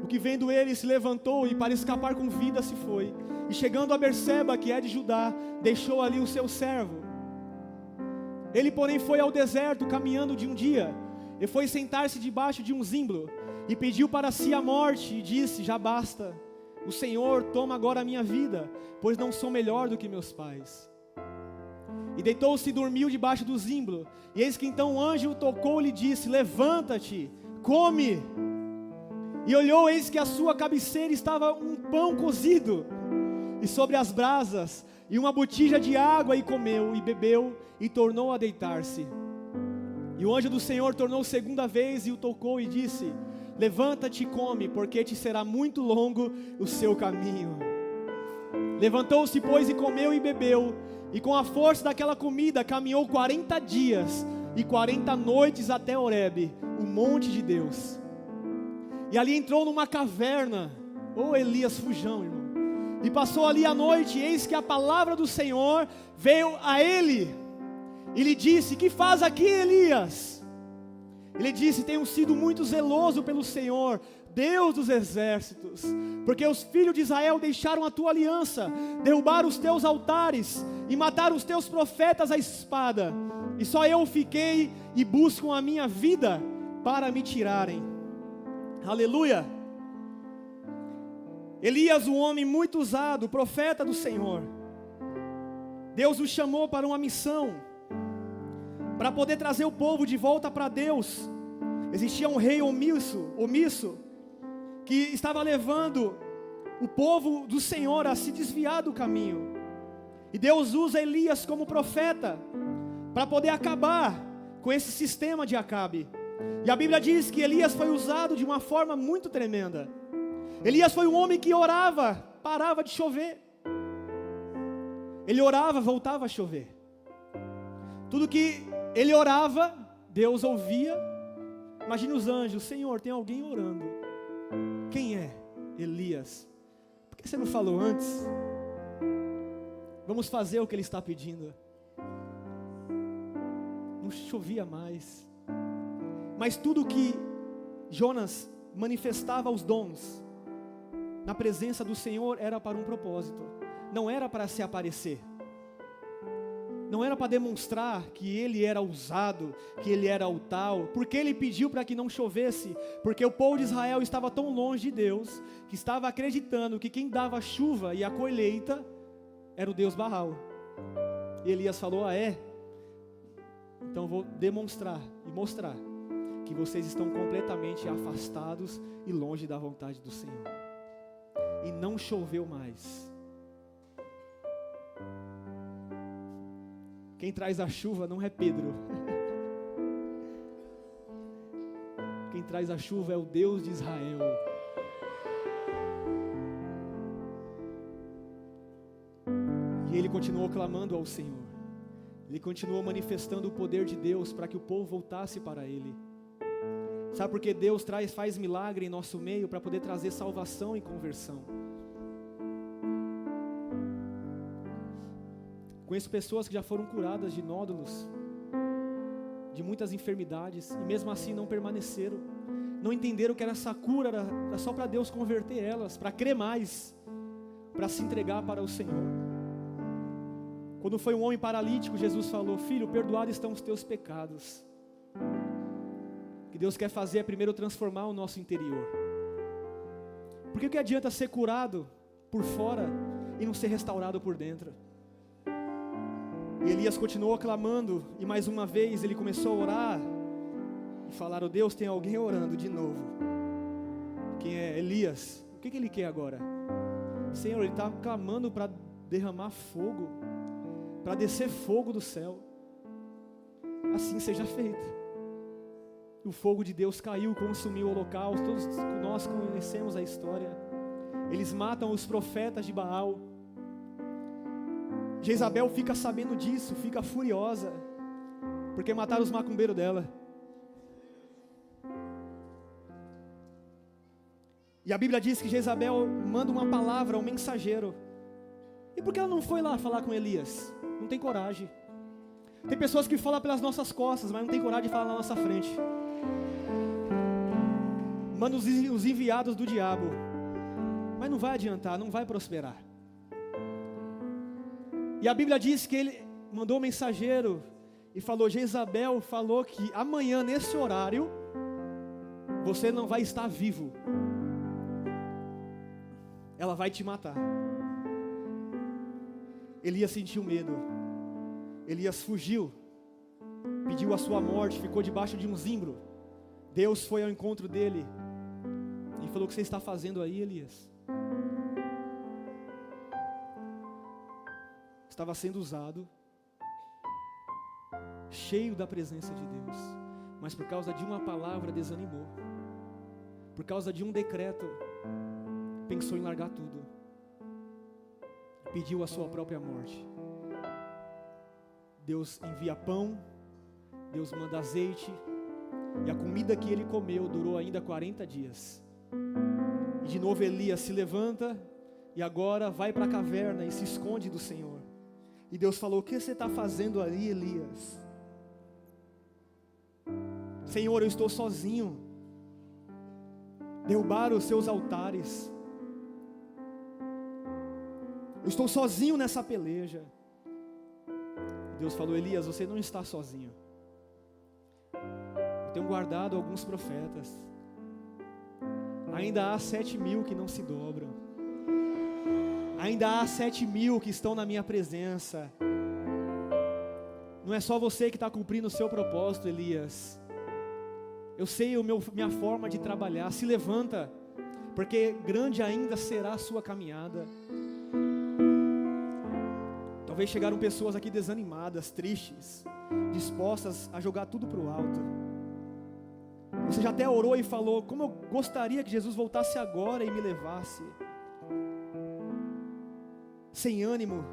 O que vendo ele se levantou e para escapar com vida se foi, e chegando a Berseba, que é de Judá, deixou ali o seu servo. Ele porém foi ao deserto caminhando de um dia, e foi sentar-se debaixo de um zimbro, e pediu para si a morte, e disse: já basta, o Senhor toma agora a minha vida, pois não sou melhor do que meus pais. E deitou-se e dormiu debaixo do zimbro, e eis que então o anjo o tocou e lhe disse: levanta-te, come. E olhou, eis que à sua cabeceira estava um pão cozido, e sobre as brasas, e uma botija de água, e comeu, e bebeu, e tornou a deitar-se. E o anjo do Senhor tornou segunda vez, e o tocou, e disse: levanta-te e come, porque te será muito longo o seu caminho. Levantou-se, pois, e comeu e bebeu, e com a força daquela comida, caminhou 40 dias, e 40 noites até Horebe, o monte de Deus. E ali entrou numa caverna, Elias fujão, irmão, e passou ali a noite, e eis que a palavra do Senhor veio a ele, e lhe disse: que faz aqui, Elias? Ele disse: tenho sido muito zeloso pelo Senhor, Deus dos exércitos, porque os filhos de Israel deixaram a tua aliança, derrubaram os teus altares, e mataram os teus profetas à espada, e só eu fiquei, e buscam a minha vida, para me tirarem. Aleluia. Elias, um homem muito usado, profeta do Senhor, Deus o chamou para uma missão, para poder trazer o povo de volta para Deus. Existia um rei omisso, que estava levando o povo do Senhor a se desviar do caminho, e Deus usa Elias como profeta, para poder acabar com esse sistema de Acabe. E a Bíblia diz que Elias foi usado de uma forma muito tremenda. Elias foi um homem que orava, parava de chover. Ele orava, voltava a chover. Tudo que ele orava, Deus ouvia. Imagine os anjos: Senhor, tem alguém orando. Quem é? Elias. Por que você não falou antes? Vamos fazer o que ele está pedindo. Não chovia mais. Mas tudo que Jonas manifestava os dons na presença do Senhor era para um propósito. Não era para se aparecer. Não era para demonstrar que ele era usado, que ele era o tal. Porque ele pediu para que não chovesse? Porque o povo de Israel estava tão longe de Deus, que estava acreditando que quem dava a chuva e a colheita era o Deus Baal. E Elias falou: então vou demonstrar e mostrar que vocês estão completamente afastados e longe da vontade do Senhor. E não choveu mais. Quem traz a chuva não é Pedro. Quem traz a chuva é o Deus de Israel. E ele continuou clamando ao Senhor. Ele continuou manifestando o poder de Deus para que o povo voltasse para Ele. Sabe por que Deus faz milagre em nosso meio? Para poder trazer salvação e conversão. Conheço pessoas que já foram curadas de nódulos, de muitas enfermidades, e mesmo assim não permaneceram. Não entenderam que essa cura era só para Deus converter elas, para crer mais, para se entregar para o Senhor. Quando foi um homem paralítico, Jesus falou: filho, perdoados estão os teus pecados. O que Deus quer fazer é primeiro transformar o nosso interior. Porque o que adianta ser curado por fora e não ser restaurado por dentro? E Elias continuou clamando, e mais uma vez ele começou a orar, e falaram: Deus, tem alguém orando de novo. Quem é? Elias. O que ele quer agora? Senhor, ele está clamando para derramar fogo, para descer fogo do céu. Assim seja feito. O fogo de Deus caiu, consumiu o holocausto. Todos nós conhecemos a história. Eles matam os profetas de Baal. Jezabel fica sabendo disso, fica furiosa, porque mataram os macumbeiros dela. E a Bíblia diz que Jezabel manda uma palavra ao mensageiro. E por que ela não foi lá falar com Elias? Não tem coragem. Tem pessoas que falam pelas nossas costas, mas não tem coragem de falar na nossa frente. Manda os enviados do diabo, mas não vai adiantar, não vai prosperar. E a Bíblia diz que ele mandou um mensageiro e falou: Jezabel falou que amanhã nesse horário você não vai estar vivo. Ela vai te matar. Elias sentiu medo. Elias fugiu, pediu a sua morte, ficou debaixo de um zimbro. Deus foi ao encontro dele e falou: o que você está fazendo aí, Elias? Estava sendo usado, cheio da presença de Deus, mas por causa de uma palavra desanimou. Por causa de um decreto, pensou em largar tudo. Pediu a sua própria morte. Deus envia pão, Deus manda azeite, e a comida que ele comeu durou ainda 40 dias. E de novo Elias se levanta, e agora vai para a caverna e se esconde do Senhor. E Deus falou: o que você está fazendo ali, Elias? Senhor, eu estou sozinho. Derrubaram os seus altares. Eu estou sozinho nessa peleja. Deus falou: Elias, você não está sozinho. Eu tenho guardado alguns profetas. Ainda há 7.000 que não se dobram. Ainda há 7.000 que estão na minha presença. Não é só você que está cumprindo o seu propósito, Elias. Eu sei minha forma de trabalhar. Se levanta, porque grande ainda será a sua caminhada. Talvez chegaram pessoas aqui desanimadas, tristes, dispostas a jogar tudo para o alto. Você já até orou e falou: como eu gostaria que Jesus voltasse agora e me levasse. Sem ânimo,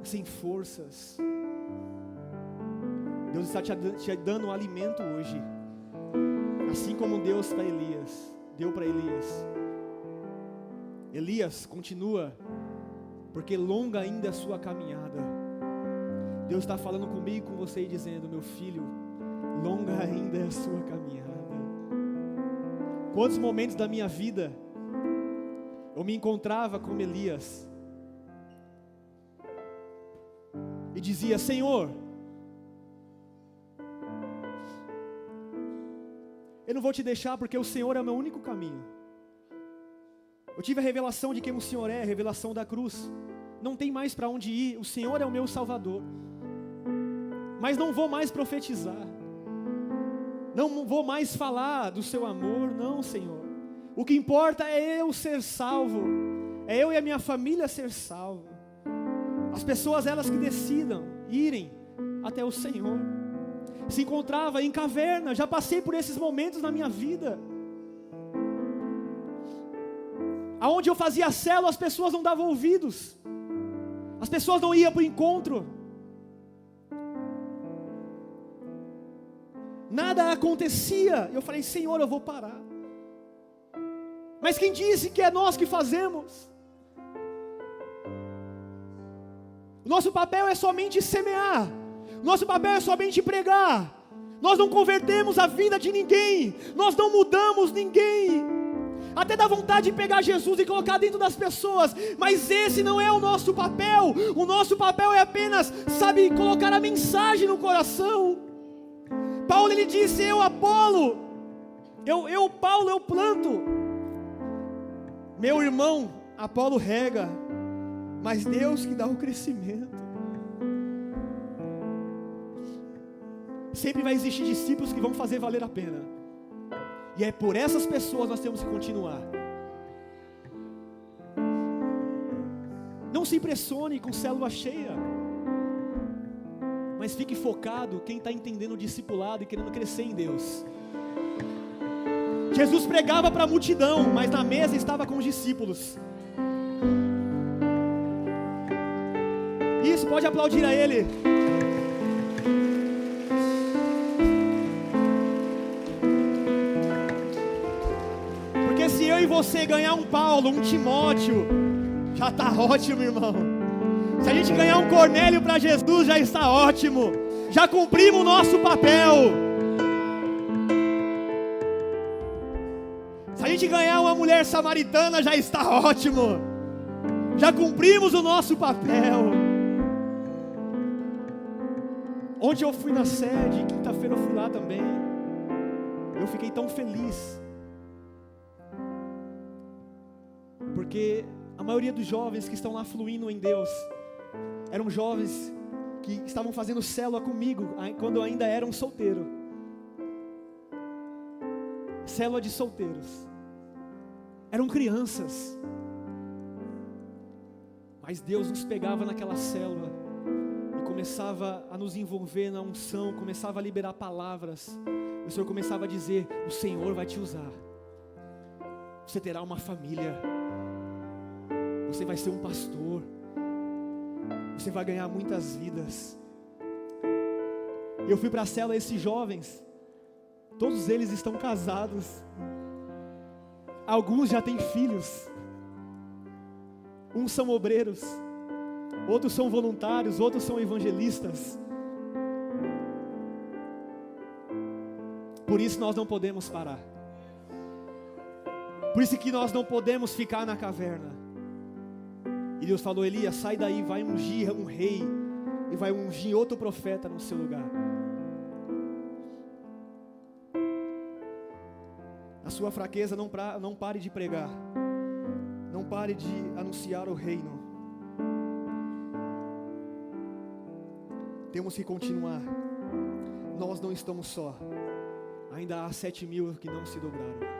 sem forças. Deus está te dando um alimento hoje, assim como Deus para Elias, deu para Elias. Elias, continua, porque longa ainda é a sua caminhada. Deus está falando comigo e com você e dizendo: meu filho, longa ainda é a sua caminhada. Quantos momentos da minha vida eu me encontrava como Elias e dizia: Senhor, eu não vou te deixar, porque o Senhor é o meu único caminho. Eu tive a revelação de quem o Senhor é, a revelação da cruz. Não tem mais para onde ir, o Senhor é o meu Salvador. Mas não vou mais profetizar, não vou mais falar do seu amor, não, Senhor. O que importa é eu ser salvo, é eu e a minha família ser salvo. As pessoas, elas que decidam irem até o Senhor. Se encontrava em caverna, já passei por esses momentos na minha vida, aonde eu fazia célula, as pessoas não davam ouvidos, as pessoas não iam para o encontro, nada acontecia. Eu falei, Senhor, eu vou parar. Mas quem disse que é nós que fazemos? O nosso papel é somente semear. O nosso papel é somente pregar. Nós não convertemos a vida de ninguém. Nós não mudamos ninguém. Até dá vontade de pegar Jesus e colocar dentro das pessoas. Mas esse não é o nosso papel. O nosso papel é apenas, colocar a mensagem no coração. Paulo, ele disse, eu Apolo, Paulo, eu planto. Meu irmão, Apolo rega, mas Deus que dá o crescimento. Sempre vai existir discípulos que vão fazer valer a pena. E é por essas pessoas nós temos que continuar. Não se impressione com célula cheia, mas fique focado quem está entendendo o discipulado e querendo crescer em Deus. Jesus pregava para a multidão, mas na mesa estava com os discípulos. Isso, pode aplaudir a Ele. Porque se eu e você ganhar um Paulo, um Timóteo, já está ótimo, irmão. Se a gente ganhar um Cornélio para Jesus, já está ótimo. Já cumprimos o nosso papel. Se a gente ganhar uma mulher samaritana, já está ótimo. Já cumprimos o nosso papel. Ontem eu fui na sede, quinta-feira eu fui lá também. Eu fiquei tão feliz. Porque a maioria dos jovens que estão lá fluindo em Deus eram jovens que estavam fazendo célula comigo quando eu ainda era um solteiro. Célula de solteiros. Eram crianças. Mas Deus nos pegava naquela célula e começava a nos envolver na unção, começava a liberar palavras. O Senhor começava a dizer, o Senhor vai te usar. Você terá uma família. Você vai ser um pastor. Você vai ganhar muitas vidas. Eu fui para a célula, esses jovens, todos eles estão casados. Alguns já têm filhos. Uns são obreiros, outros são voluntários, outros são evangelistas. Por isso nós não podemos parar. Por isso que nós não podemos ficar na caverna. E Deus falou, Elias, sai daí, vai ungir um rei e vai ungir outro profeta no seu lugar. Na sua fraqueza não pare de pregar. Não pare de anunciar o reino. Temos que continuar. Nós não estamos só. Ainda há 7.000 que não se dobraram.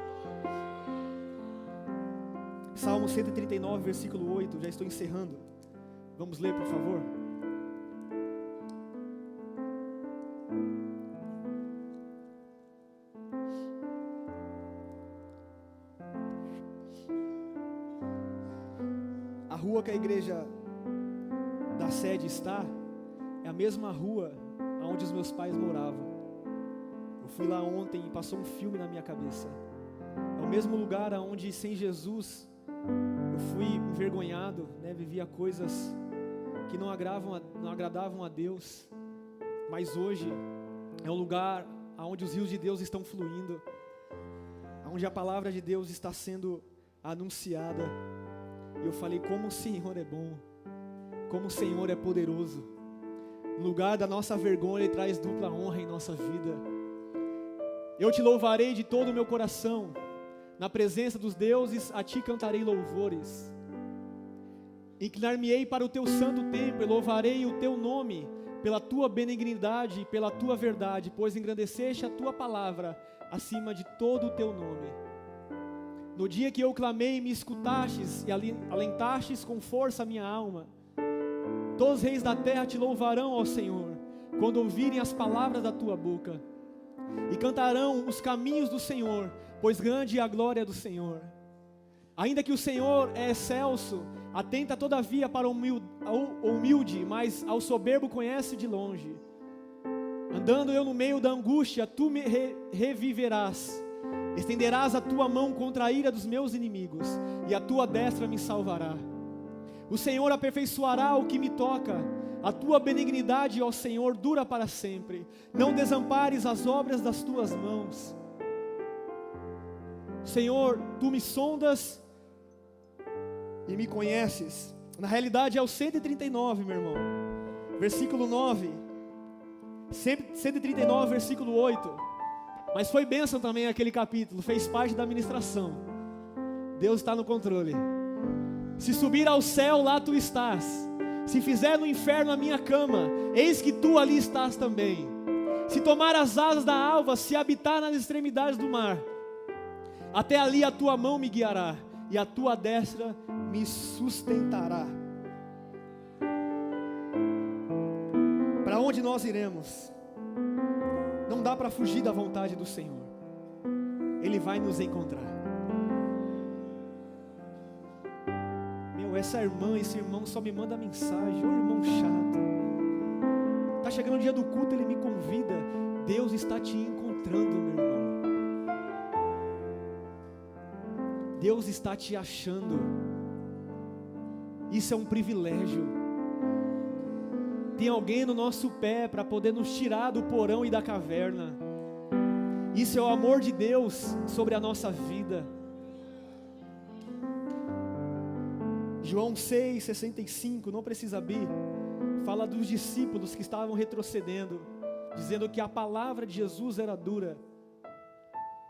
Salmo 139, versículo 8. Já estou encerrando. Vamos ler, por favor. A rua que a igreja da sede está é a mesma rua onde os meus pais moravam. Eu fui lá ontem e passou um filme na minha cabeça. É o mesmo lugar onde sem Jesus eu fui envergonhado, vivia coisas que não agradavam a Deus. Mas hoje é um lugar onde os rios de Deus estão fluindo, onde a palavra de Deus está sendo anunciada. E eu falei, como o Senhor é bom, como o Senhor é poderoso. No lugar da nossa vergonha, Ele traz dupla honra em nossa vida. Eu te louvarei de todo o meu coração, na presença dos deuses, a Ti cantarei louvores. Inclinar-me-ei para o Teu santo templo, e louvarei o Teu nome, pela Tua benignidade e pela Tua verdade, pois engrandeceste a Tua palavra, acima de todo o Teu nome. No dia que eu clamei, me escutastes, e alentastes com força a minha alma. Todos os reis da terra te louvarão, ó Senhor, quando ouvirem as palavras da Tua boca. E cantarão os caminhos do Senhor, pois grande é a glória do Senhor. Ainda que o Senhor é excelso, atenta todavia para o humilde, mas ao soberbo conhece de longe. Andando eu no meio da angústia, tu me reviverás. Estenderás a tua mão contra a ira dos meus inimigos, e a tua destra me salvará. O Senhor aperfeiçoará o que me toca. A tua benignidade, ó Senhor, dura para sempre. Não desampares as obras das tuas mãos. Senhor, tu me sondas e me conheces. Na realidade é o 139, meu irmão. Versículo 9. 139, versículo 8. Mas foi bênção também aquele capítulo, fez parte da ministração. Deus está no controle. Se subir ao céu, lá tu estás. Se fizer no inferno a minha cama, eis que tu ali estás também. Se tomar as asas da alva, se habitar nas extremidades do mar, até ali a tua mão me guiará, e a tua destra me sustentará. Para onde nós iremos? Não dá para fugir da vontade do Senhor. Ele vai nos encontrar. Meu, essa irmã, esse irmão só me manda mensagem. Ô irmão chato. Tá chegando o dia do culto, ele me convida. Deus está te encontrando, meu irmão. Deus está te achando. Isso é um privilégio. Tem alguém no nosso pé para poder nos tirar do porão e da caverna. Isso é o amor de Deus sobre a nossa vida. João 6,65, não precisa abrir, fala dos discípulos que estavam retrocedendo, dizendo que a palavra de Jesus era dura.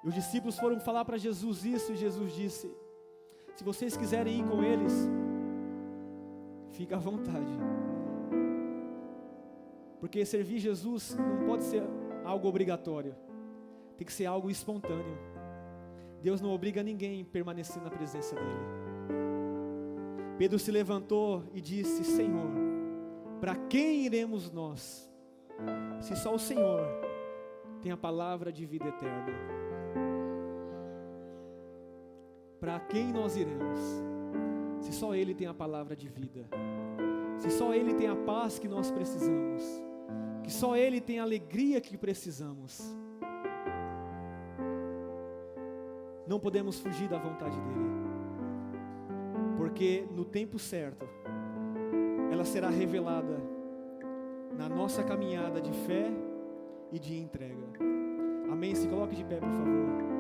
E os discípulos foram falar para Jesus isso, e Jesus disse: se vocês quiserem ir com eles, fica à vontade. Porque servir Jesus não pode ser algo obrigatório, tem que ser algo espontâneo. Deus não obriga ninguém a permanecer na presença dEle. Pedro se levantou e disse: Senhor, para quem iremos nós, se só o Senhor tem a palavra de vida eterna? Para quem nós iremos, se só Ele tem a palavra de vida, se só Ele tem a paz que nós precisamos, que só Ele tem a alegria que precisamos? Não podemos fugir da vontade dEle, porque no tempo certo, ela será revelada na nossa caminhada de fé e de entrega. Amém? Se coloque de pé, por favor.